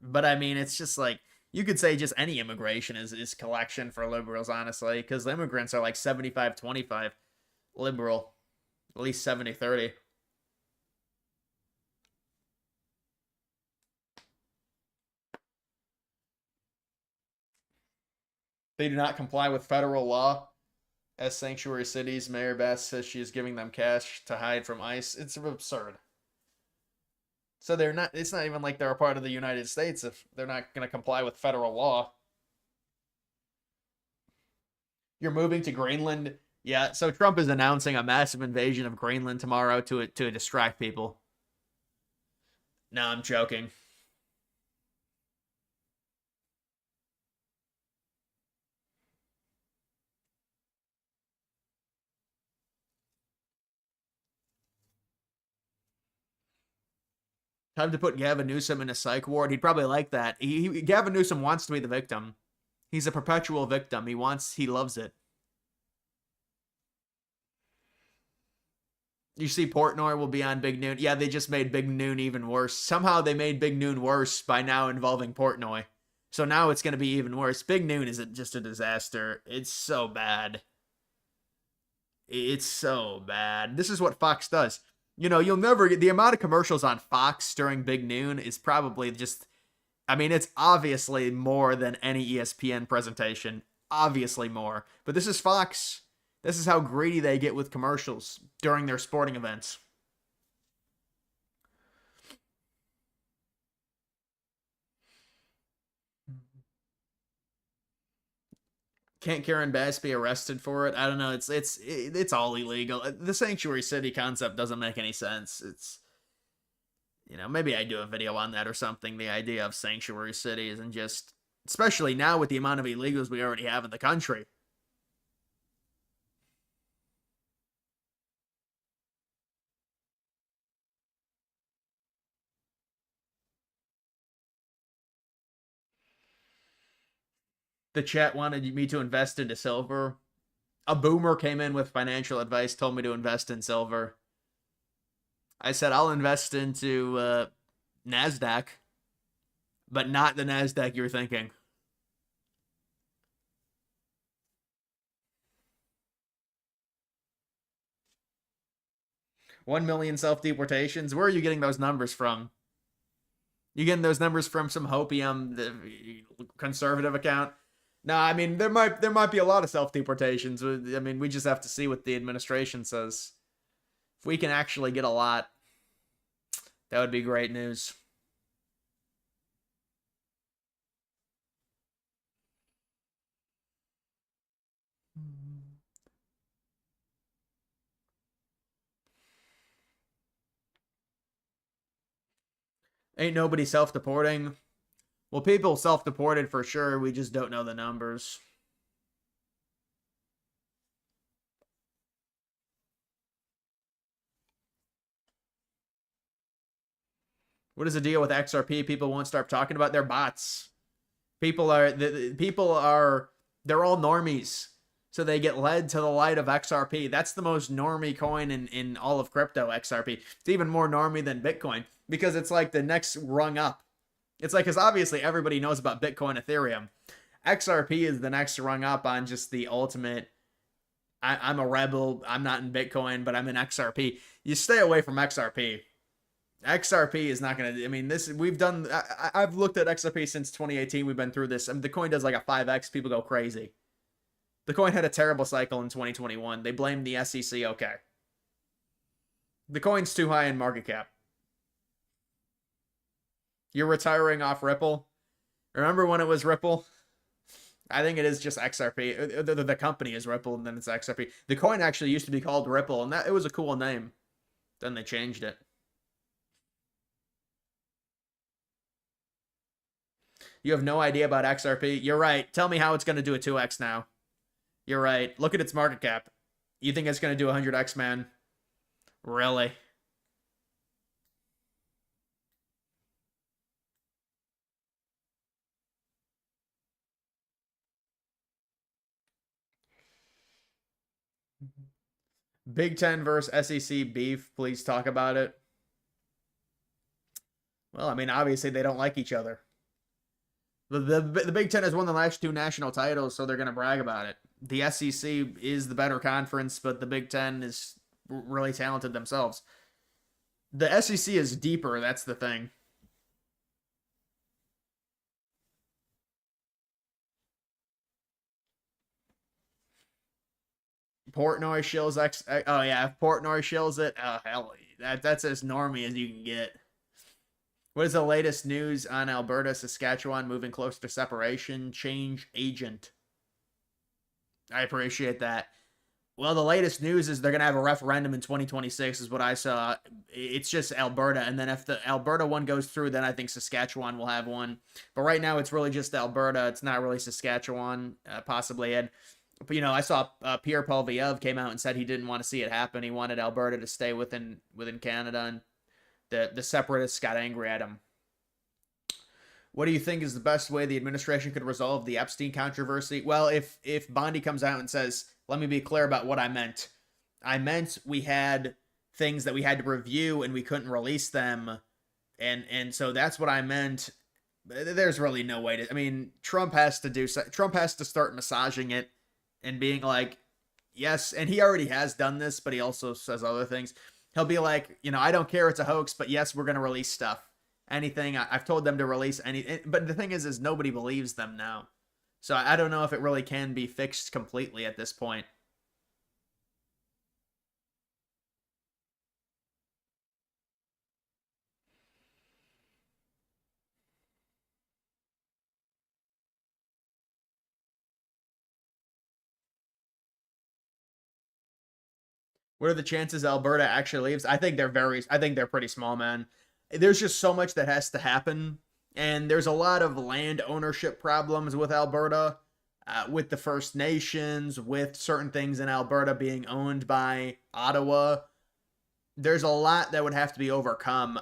But I mean, it's just like, you could say just any immigration is collection for liberals, honestly, because the immigrants are like 75-25 liberal, at least 70-30. They do not comply with federal law. As sanctuary cities, Mayor Bass says she is giving them cash to hide from ICE. It's absurd. So they're not, it's not even like they're a part of the United States if they're not going to comply with federal law. You're moving to Greenland? Yeah, so Trump is announcing a massive invasion of Greenland tomorrow to distract people. No, I'm joking. Time to put Gavin Newsom in a psych ward. He'd probably like that. Gavin Newsom wants to be the victim. He's a perpetual victim. He loves it. You see Portnoy will be on Big Noon. Yeah, they just made Big Noon even worse. Somehow they made Big Noon worse by now involving Portnoy. So now it's going to be even worse. Big Noon is just a disaster. It's so bad. It's so bad. This is what Fox does. You know, you'll never get... The amount of commercials on Fox during Big Noon is probably just... I mean, it's obviously more than any ESPN presentation. Obviously more. But this is Fox. This is how greedy they get with commercials during their sporting events. Can't Karen Bass be arrested for it? I don't know. It's all illegal. The sanctuary city concept doesn't make any sense. It's, you know, maybe I do a video on that or something. The idea of sanctuary cities, and just, especially now with the amount of illegals we already have in the country. The chat wanted me to invest into silver. A boomer came in with financial advice, told me to invest in silver. I said, I'll invest into NASDAQ, but not the NASDAQ you're thinking. $1 million self-deportations? Where are you getting those numbers from? You getting those numbers from some Hopium, the conservative account? No, I mean, there might be a lot of self-deportations. I mean, we just have to see what the administration says. If we can actually get a lot, that would be great news. Ain't nobody self-deporting. Well, people self-deported for sure. We just don't know the numbers. What is the deal with XRP? People won't start talking about their bots. They're all normies. So they get led to the light of XRP. That's the most normie coin in all of crypto, XRP. It's even more normie than Bitcoin because it's like the next rung up. It's like, because obviously everybody knows about Bitcoin, Ethereum. XRP is the next rung up on just the ultimate I'm a rebel. I'm not in Bitcoin, but I'm in XRP. You stay away from XRP. XRP is not going to, I mean, I've looked at XRP since 2018. We've been through this. I mean, the coin does like a 5x. People go crazy. The coin had a terrible cycle in 2021. They blamed the SEC. Okay. The coin's too high in market cap. You're retiring off Ripple. Remember when it was Ripple? I think it is just XRP. The company is Ripple, and then it's XRP. The coin actually used to be called Ripple, and it was a cool name. Then they changed it. You have no idea about XRP? You're right. Tell me how it's going to do a 2x now. You're right. Look at its market cap. You think it's going to do 100x, man? Really? Big Ten versus SEC beef. Please talk about it. Well, I mean, obviously they don't like each other. The Big Ten has won the last 2 national titles, so they're going to brag about it. The SEC is the better conference, but the Big Ten is really talented themselves. The SEC is deeper, that's the thing. Portnoy shills oh yeah, if Portnoy shills it, oh hell, that's as normy as you can get. What is the latest news on Alberta, Saskatchewan moving closer to separation? Change agent. I appreciate that. Well, the latest news is they're going to have a referendum in 2026 is what I saw. It's just Alberta. And then if the Alberta one goes through, then I think Saskatchewan will have one. But right now it's really just Alberta. It's not really Saskatchewan, possibly. And, you know, I saw Pierre Poilievre came out and said he didn't want to see it happen. He wanted Alberta to stay within Canada. And the separatists got angry at him. What do you think is the best way the administration could resolve the Epstein controversy? Well, if Bondi comes out and says, let me be clear about what I meant. I meant we had things that we had to review and we couldn't release them. And so that's what I meant. There's really no way to, I mean, Trump has to start massaging it and being like, yes, and he already has done this, but he also says other things. He'll be like, you know, I don't care, it's a hoax, but yes, we're going to release stuff. Anything, I've told them to release anything, but the thing is nobody believes them now. So I don't know if it really can be fixed completely at this point. What are the chances Alberta actually leaves? I think they're pretty small, man. There's just so much that has to happen. And there's a lot of land ownership problems with Alberta, with the First Nations, with certain things in Alberta being owned by Ottawa. There's a lot that would have to be overcome.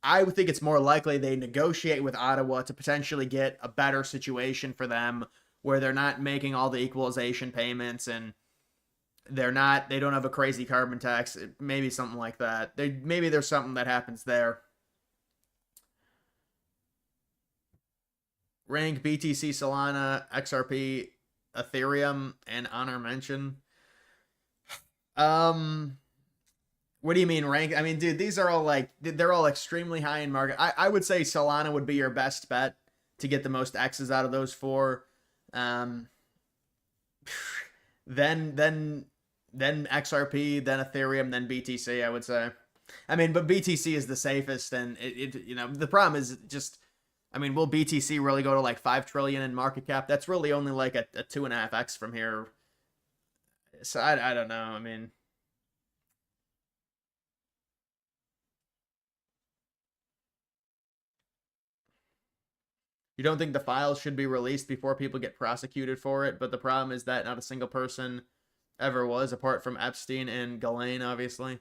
I would think it's more likely they negotiate with Ottawa to potentially get a better situation for them where they're not making all the equalization payments and they don't have a crazy carbon tax. Maybe something like that. Maybe there's something that happens there. Rank BTC, Solana, XRP, Ethereum, and honor mention. What do you mean rank? I mean, dude, these are all they're all extremely high in market. I would say Solana would be your best bet to get the most X's out of those 4. Then XRP, then Ethereum, then BTC, I would say. I mean, but BTC is the safest, and you know, the problem is just, I mean, will BTC really go to like 5 trillion in market cap? That's really only like a 2.5x from here. So I don't know. I mean, you don't think the files should be released before people get prosecuted for it? But the problem is that not a single person ever was, apart from Epstein and Ghislaine, obviously.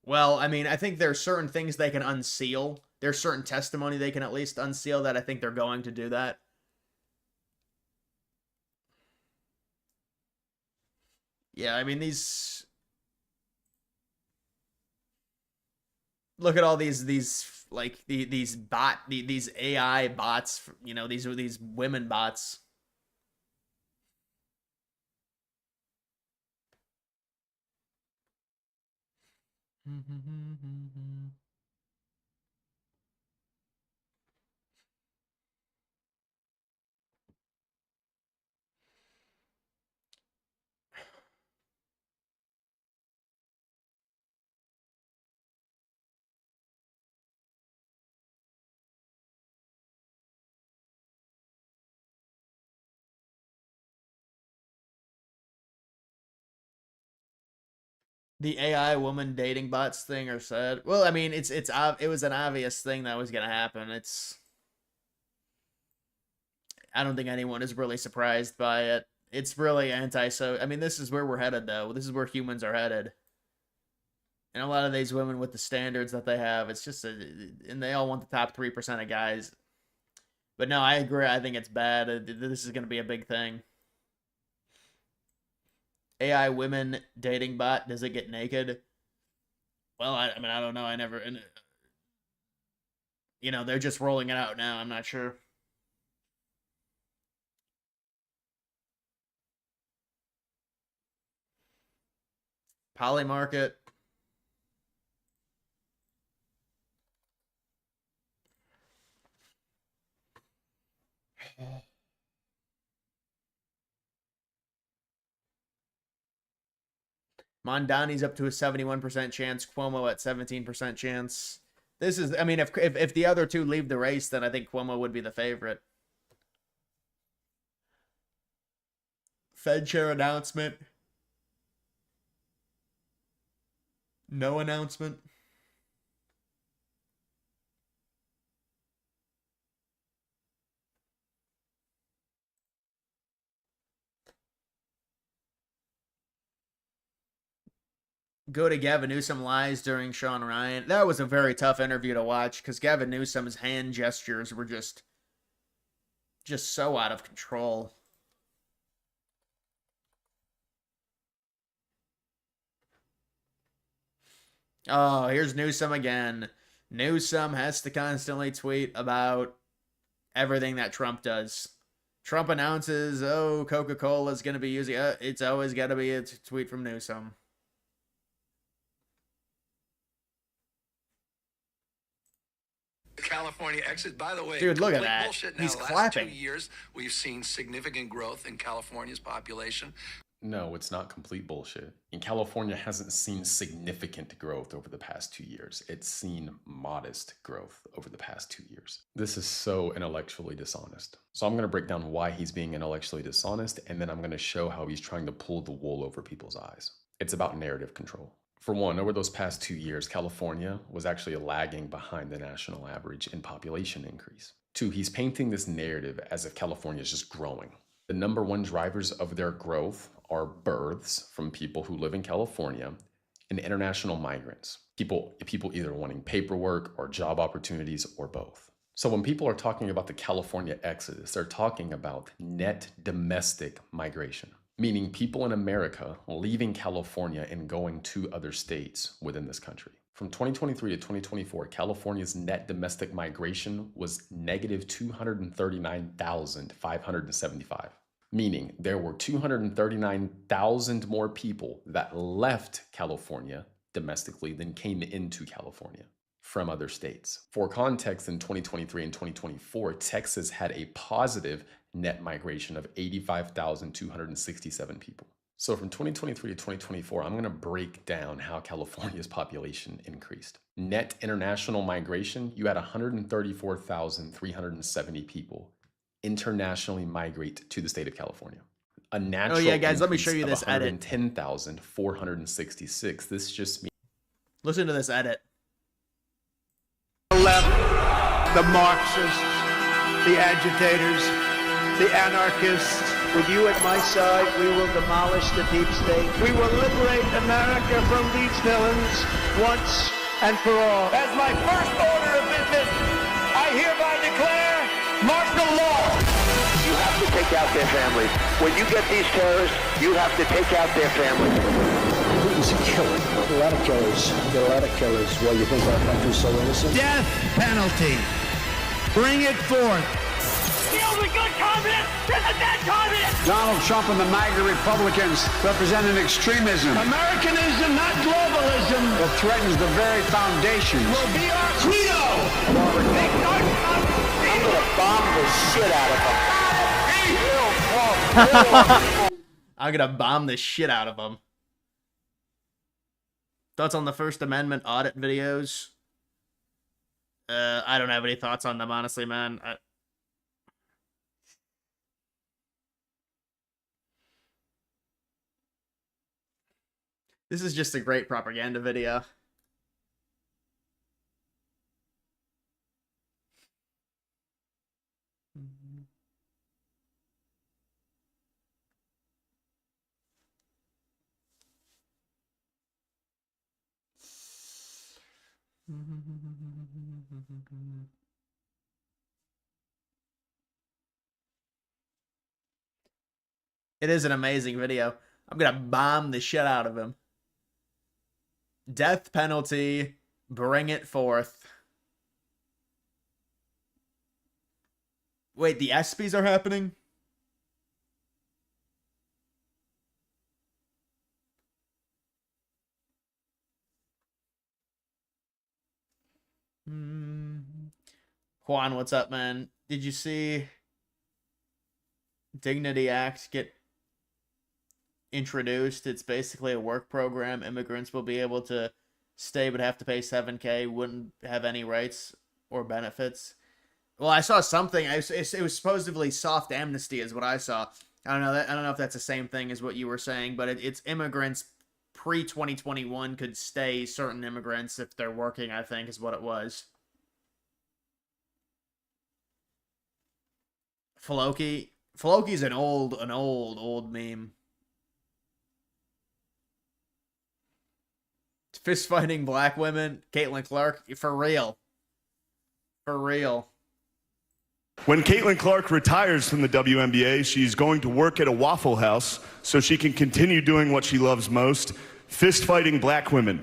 Well, I mean, I think there's certain things they can unseal. There's certain testimony they can at least unseal that I think they're going to do that. Yeah, I mean, these... Look at all these like these AI bots, you know, these women bots. The AI woman dating bots thing or said, well, I mean, it was an obvious thing that was gonna happen. I don't think anyone is really surprised by it. It's really I mean, this is where we're headed, though. This is where humans are headed. And a lot of these women with the standards that they have, it's just, and they all want the top 3% of guys. But no, I agree. I think it's bad. This is going to be a big thing. AI women dating bot, does it get naked? Well, I mean, I don't know. I never, you know, they're just rolling it out now. I'm not sure. Poly market. Mondani's up to a 71% chance. Cuomo at 17% chance. This is, I mean, if the other two leave the race, then I think Cuomo would be the favorite. Fed chair announcement. No announcement. Go to Gavin Newsom lies during Sean Ryan. That was a very tough interview to watch because Gavin Newsom's hand gestures were just so out of control. Oh, here's Newsom again. Newsom has to constantly tweet about everything that Trump does. Trump announces, oh, Coca-Cola is going to be using it. It's always got to be a tweet from Newsom. California exit. By the way, dude, look at that. He's clapping. Last 2 years, we've seen significant growth in California's population. No, it's not complete bullshit. And California hasn't seen significant growth over the past 2 years. It's seen modest growth over the past 2 years. This is so intellectually dishonest. So I'm going to break down why he's being intellectually dishonest, and then I'm going to show how he's trying to pull the wool over people's eyes. It's about narrative control. For one, over those past 2 years, California was actually lagging behind the national average in population increase. Two, he's painting this narrative as if California is just growing. The number one drivers of their growth are births from people who live in California and international migrants. People either wanting paperwork or job opportunities or both. So when people are talking about the California exodus, they're talking about net domestic migration, meaning people in America leaving California and going to other states within this country. From 2023 to 2024, California's net domestic migration was negative 239,575, meaning there were 239,000 more people that left California domestically than came into California from other states. For context, in 2023 and 2024, Texas had a positive net migration of 85,267 people. So from 2023 to 2024, I'm going to break down how California's population increased. Net international migration, you had 134,370 people internationally migrate to the state of California. A natural guys, let me show you this edit. 110,466. This just means. Listen to this edit. The left, the Marxists, the agitators, the anarchists. With you at my side, we will demolish the deep state. We will liberate America from these villains once and for all. As my first order of business, I hereby declare martial law. You have to take out their families. When you get these terrorists, you have to take out their families. Putin's a killer. A lot of killers. There are a lot of killers. Well, you think our country's so innocent? Death penalty. Bring it forth. The a good communist. There's a dead communist. Donald Trump and the MAGA Republicans represent an extremism. Americanism, not globalism. That threatens the very foundations. Will be our credo. I'm going to bomb the shit out of them. I'm gonna bomb the shit out of them. Thoughts on the First Amendment audit videos? I don't have any thoughts on them, honestly, man. This is just a great propaganda video. It is an amazing video. I'm gonna bomb the shit out of him. Death penalty, bring it forth. Wait, the ESPYs are happening? Juan, what's up, man? Did you see Dignity Act get introduced? It's basically a work program. Immigrants will be able to stay but have to pay $7,000, wouldn't have any rights or benefits. Well, I saw something. It was supposedly soft amnesty is what I saw. I don't know if that's the same thing as what you were saying, but it's immigrants pre-2021 could stay, certain immigrants, if they're working, I think is what it was. Floki's an old meme. Fist fighting black women, Caitlin Clark, for real. For real. When Caitlin Clark retires from the WNBA, she's going to work at a Waffle House so she can continue doing what she loves most, fist fighting black women.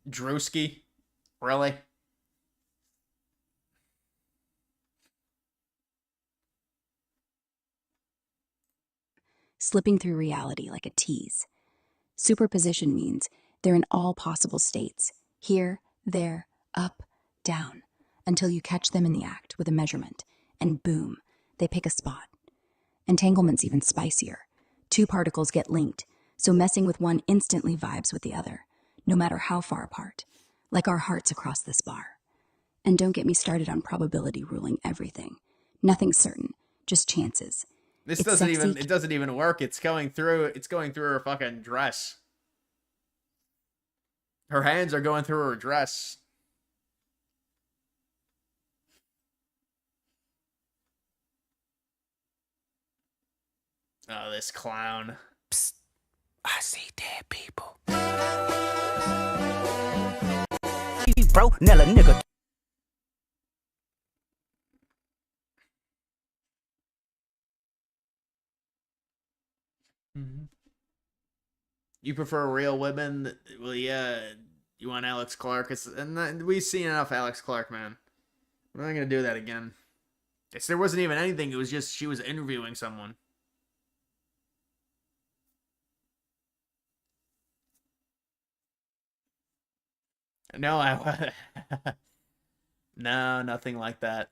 Drewski? Really? Slipping through reality like a tease. Superposition means they're in all possible states, here, there, up, down, until you catch them in the act with a measurement, and boom, they pick a spot. Entanglement's even spicier. Two particles get linked, so messing with one instantly vibes with the other, no matter how far apart, like our hearts across this bar. And don't get me started on probability ruling everything. Nothing's certain, just chances. This doesn't even work. It's going through her fucking dress. Her hands are going through her dress. Oh, this clown. Psst. I see dead people. Bro, Nella nigga. You prefer real women? Well, yeah. You want Alex Clark? We've seen enough Alex Clark, man. We're not gonna do that again. There wasn't even anything. It was just she was interviewing someone. No, no, nothing like that.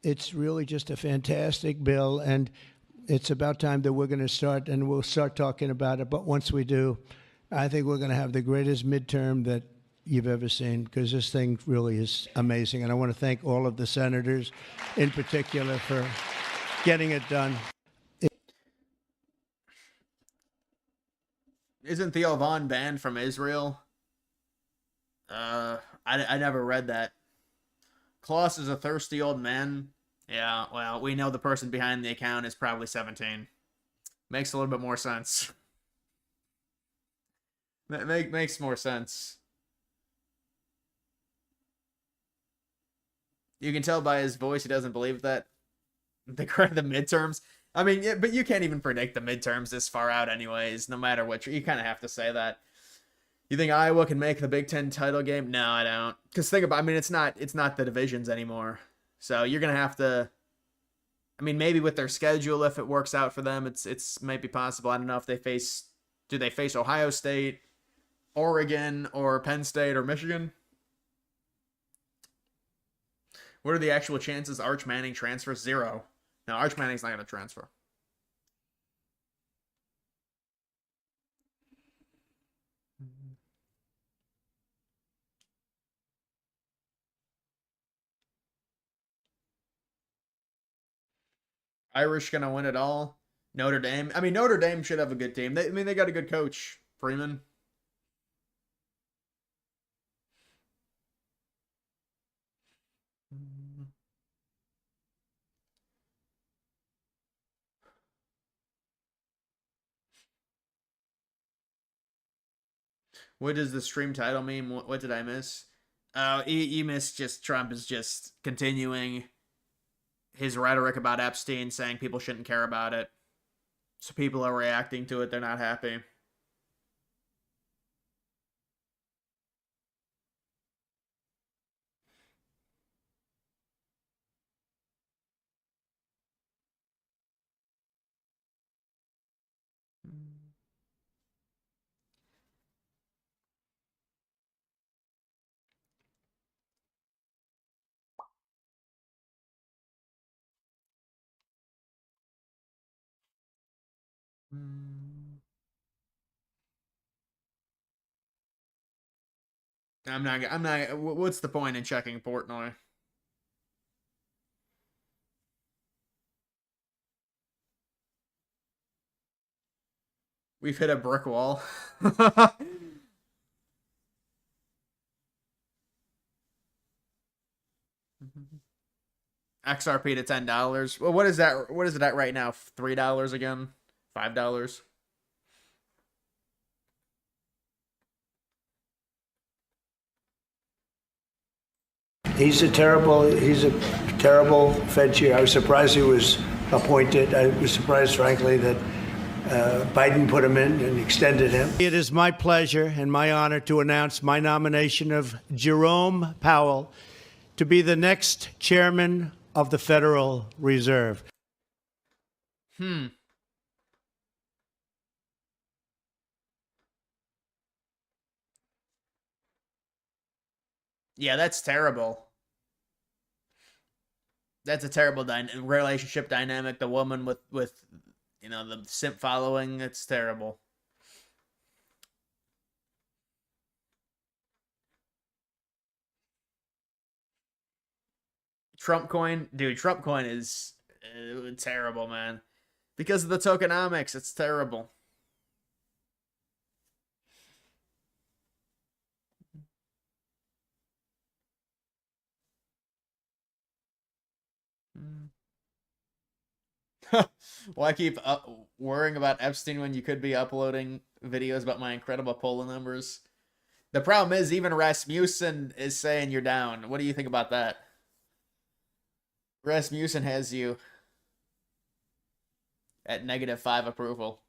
It's really just a fantastic bill, and it's about time that we're going to start, and we'll start talking about it. But once we do, I think we're going to have the greatest midterm that you've ever seen, because this thing really is amazing. And I want to thank all of the senators in particular for getting it done. Isn't Theo Von banned from Israel? I never read that. Klaus is a thirsty old man. Yeah, well, we know the person behind the account is probably 17. Makes a little bit more sense. Makes more sense. You can tell by his voice he doesn't believe that the midterms. I mean, yeah, but you can't even predict the midterms this far out, anyways. No matter what, you kind of have to say that. You think Iowa can make the Big Ten title game? No, I don't. Because think about, I mean, it's not the divisions anymore. So you're gonna have to. I mean, maybe with their schedule, if it works out for them, it's maybe possible. I don't know if they face. Do they face Ohio State, Oregon, or Penn State or Michigan? What are the actual chances Arch Manning transfers? 0. No, Arch Manning's not going to transfer. Irish going to win it all. Notre Dame. I mean, Notre Dame should have a good team. They got a good coach, Freeman. What does the stream title mean? What did I miss? You missed just Trump is just continuing his rhetoric about Epstein, saying people shouldn't care about it. So people are reacting to it. They're not happy. I'm not. What's the point in checking Portnoy? We've hit a brick wall. XRP to $10. Well, what is that? What is it at right now? $3 again? $5? He's a terrible Fed chair. I was surprised he was appointed. I was surprised, frankly, that Biden put him in and extended him. It is my pleasure and my honor to announce my nomination of Jerome Powell to be the next chairman of the Federal Reserve. Yeah, that's terrible. That's a terrible relationship dynamic. The woman with the simp following. It's terrible. Trump coin, dude. Trump coin is terrible, man. Because of the tokenomics, it's terrible. Why keep worrying about Epstein when you could be uploading videos about my incredible poll numbers? The problem is even Rasmussen is saying you're down. What do you think about that? Rasmussen has you at -5 approval.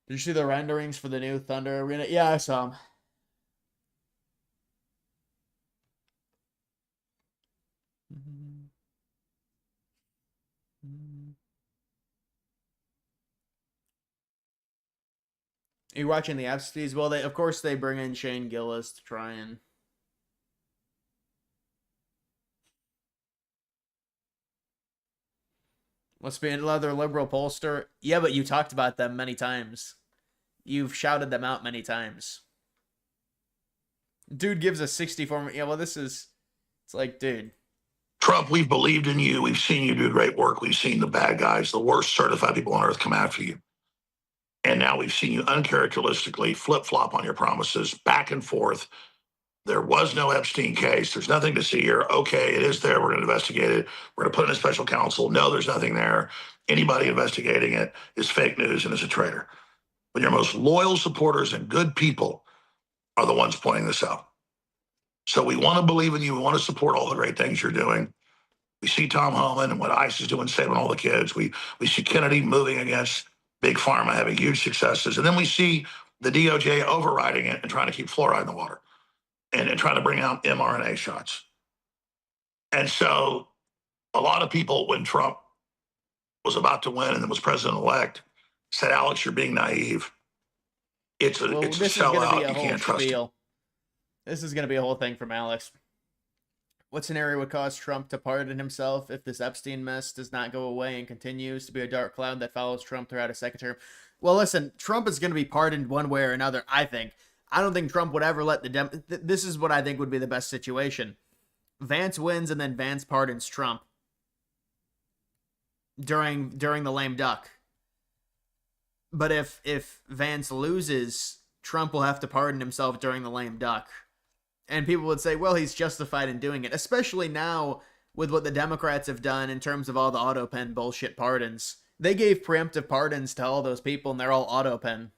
Did you see the renderings for the new Thunder Arena? Yeah, I saw them. Are you watching the Epsteins? Well, of course they bring in Shane Gillis to try and... Must be another liberal pollster. Yeah, but you talked about them many times. You've shouted them out many times. Dude gives a 64... Yeah, well, this is... It's like, dude... Trump, we've believed in you. We've seen you do great work. We've seen the bad guys, the worst certified people on earth come after you. And now we've seen you uncharacteristically flip-flop on your promises, back and forth. There was no Epstein case. There's nothing to see here. Okay, it is there. We're going to investigate it. We're going to put in a special counsel. No, there's nothing there. Anybody investigating it is fake news and is a traitor. when your most loyal supporters and good people are the ones pointing this out. So we want to believe in you. We want to support all the great things you're doing. We see Tom Homan and what ICE is doing, saving all the kids. We see Kennedy moving against Big Pharma, having huge successes. And then we see the DOJ overriding it and trying to keep fluoride in the water and trying to bring out mRNA shots. And so a lot of people, when Trump was about to win and then was president-elect, said, Alex, you're being naive. It's a sellout. You can't trust him. This is going to be a whole thing from Alex. What scenario would cause Trump to pardon himself if this Epstein mess does not go away and continues to be a dark cloud that follows Trump throughout his second term? Well, listen, Trump is going to be pardoned one way or another, I think. I don't think Trump would ever let the this is what I think would be the best situation. Vance wins and then Vance pardons Trump during the lame duck. But if Vance loses, Trump will have to pardon himself during the lame duck. And people would say, well, he's justified in doing it, especially now with what the Democrats have done in terms of all the auto pen bullshit pardons. They gave preemptive pardons to all those people, and they're all auto pen.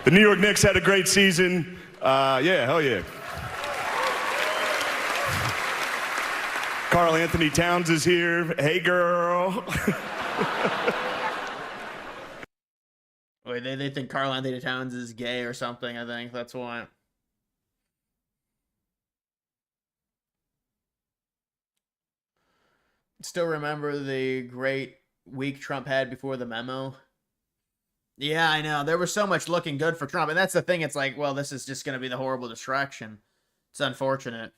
The New York Knicks had a great season. Yeah, hell yeah. Karl Anthony Towns is here. Hey, girl. Wait, they think Karl Anthony Towns is gay or something, I think. That's why. Still remember the great week Trump had before the memo? Yeah, I know. There was so much looking good for Trump. And that's the thing. It's like, well, this is just going to be the horrible distraction. It's unfortunate.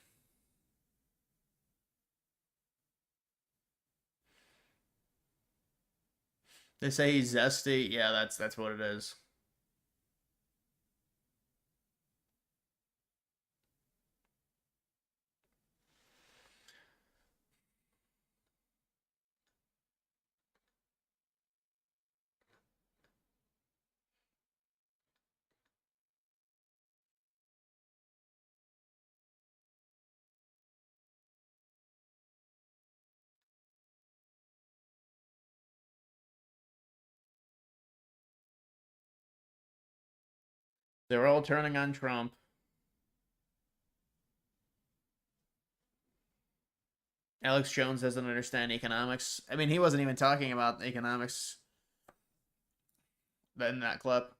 They say he's zesty. Yeah, that's what it is. They're all turning on Trump. Alex Jones doesn't understand economics. I mean, he wasn't even talking about economics in that clip.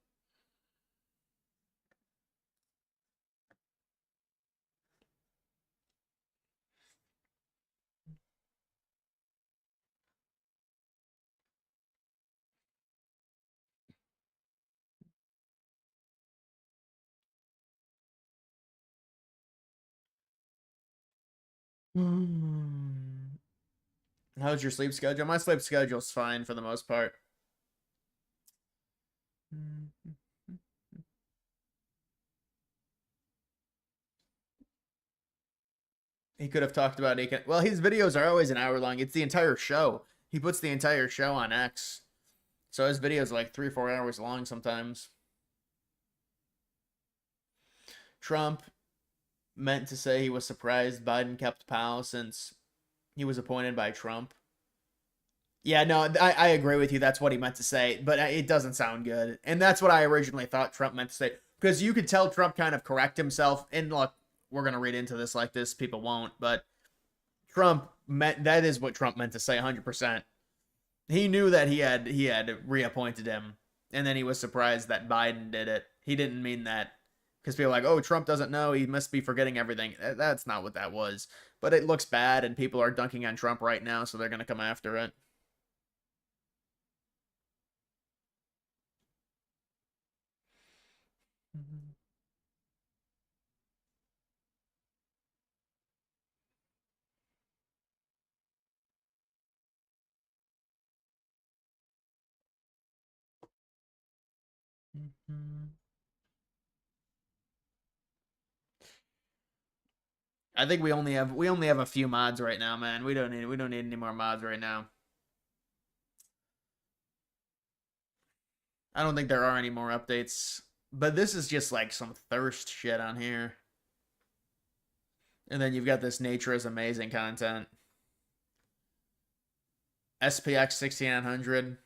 How's your sleep schedule? My sleep schedule's fine for the most part. He could have talked about well, his videos are always an hour long. It's the entire show. He puts the entire show on X. So his videos are like 3-4 hours long sometimes. Trump meant to say he was surprised Biden kept Powell since he was appointed by Trump. Yeah, no, I agree with you. That's what he meant to say, but it doesn't sound good. And that's what I originally thought Trump meant to say. Because you could tell Trump kind of correct himself. And look, we're going to read into this like this. People won't. But that is what Trump meant to say 100%. He knew that he had reappointed him. And then he was surprised that Biden did it. He didn't mean that. Because people are like, oh, Trump doesn't know. He must be forgetting everything. That's not what that was. But it looks bad, and people are dunking on Trump right now, so they're going to come after it. I think we only have a few mods right now, man. We don't need any more mods right now. I don't think there are any more updates. But this is just like some thirst shit on here. And then you've got this nature is amazing content. SPX 6900.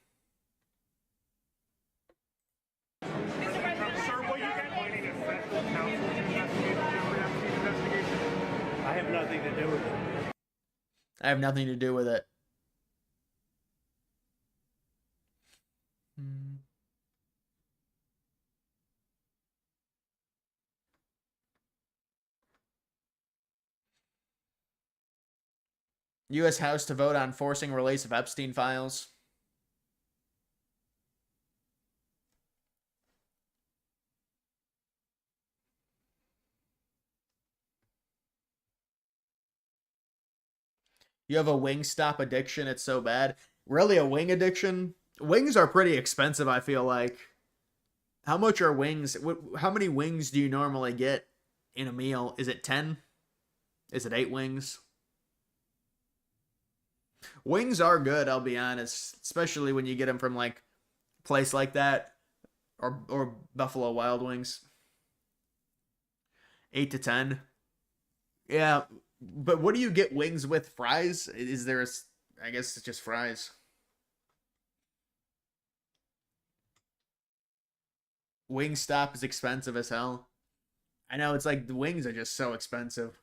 I have nothing to do with it. I have nothing to do with it. U.S. House to vote on forcing release of Epstein Files. You have a Wingstop addiction. It's so bad. Really, a wing addiction? Wings are pretty expensive, I feel like. How much are wings? How many wings do you normally get in a meal? Is it 10? Is it 8 wings? Wings are good, I'll be honest. Especially when you get them from, like, a place like that. Or Buffalo Wild Wings. 8 to 10. Yeah, but what do you get wings with? Fries? Is there a... I guess it's just fries. Wingstop is expensive as hell. I know, it's like the wings are just so expensive.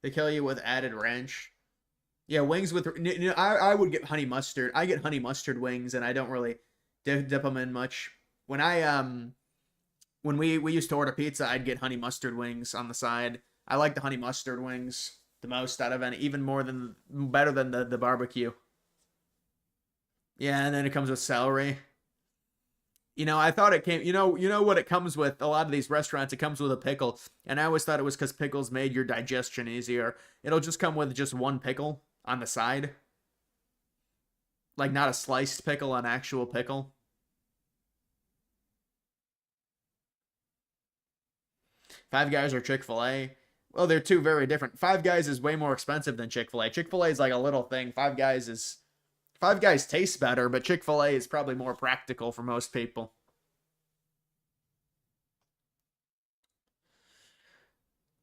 They kill you with added ranch. Yeah, wings with... I would get honey mustard. I get honey mustard wings, and I don't really dip them in much. When we used to order pizza, I'd get honey mustard wings on the side. I like the honey mustard wings the most out of any, even better than the barbecue. Yeah, and then it comes with celery. You know, I thought it came, you know what it comes with? A lot of these restaurants, it comes with a pickle. And I always thought it was because pickles made your digestion easier. It'll just come with just one pickle on the side. Like not a sliced pickle, an actual pickle. Five Guys or Chick-fil-A? Well, they're two very different. Five Guys is way more expensive than Chick-fil-A. Chick-fil-A is like a little thing. Five Guys tastes better, but Chick-fil-A is probably more practical for most people.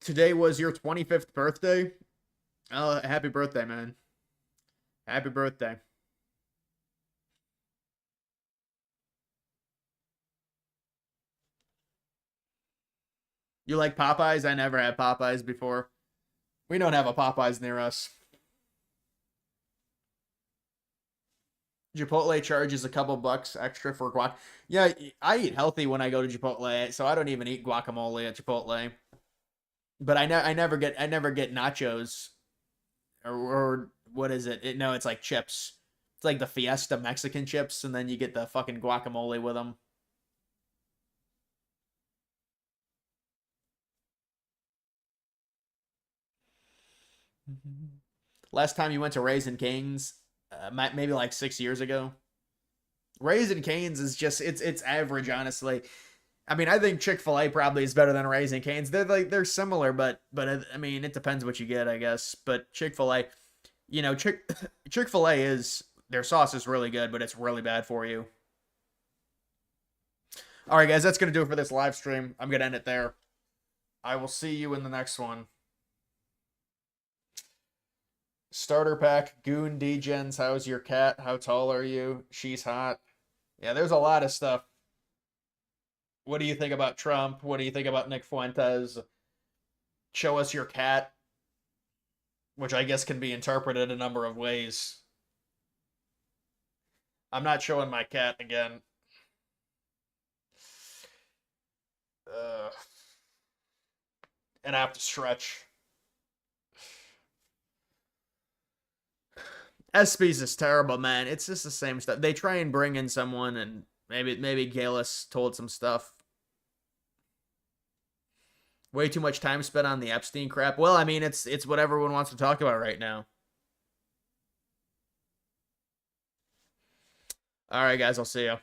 Today was your 25th birthday? Oh, happy birthday, man. Happy birthday. You like Popeyes? I never had Popeyes before. We don't have a Popeyes near us. Chipotle charges a couple bucks extra for guac. Yeah, I eat healthy when I go to Chipotle, so I don't even eat guacamole at Chipotle. But I never get nachos, or what is it? No, it's like chips. It's like the Fiesta Mexican chips, and then you get the fucking guacamole with them. Last time you went to Raising Cane's, maybe like 6 years ago. Raising Cane's is just it's average, honestly. I mean, I think Chick-fil-A probably is better than Raising Cane's. They're similar, but I mean, it depends what you get, I guess. But Chick-fil-A, you know, Chick-fil-A is, their sauce is really good, but it's really bad for you. All right, guys, that's gonna do it for this live stream. I'm gonna end it there. I will see you in the next one. Starter pack, Goon Degens, how's your cat? How tall are you? She's hot. Yeah, there's a lot of stuff. What do you think about Trump? What do you think about Nick Fuentes? Show us your cat. Which I guess can be interpreted a number of ways. I'm not showing my cat again. And I have to stretch. ESPYs is terrible, man. It's just the same stuff. They try and bring in someone, and maybe Galis told some stuff. Way too much time spent on the Epstein crap. Well, I mean, it's what everyone wants to talk about right now. All right, guys. I'll see you.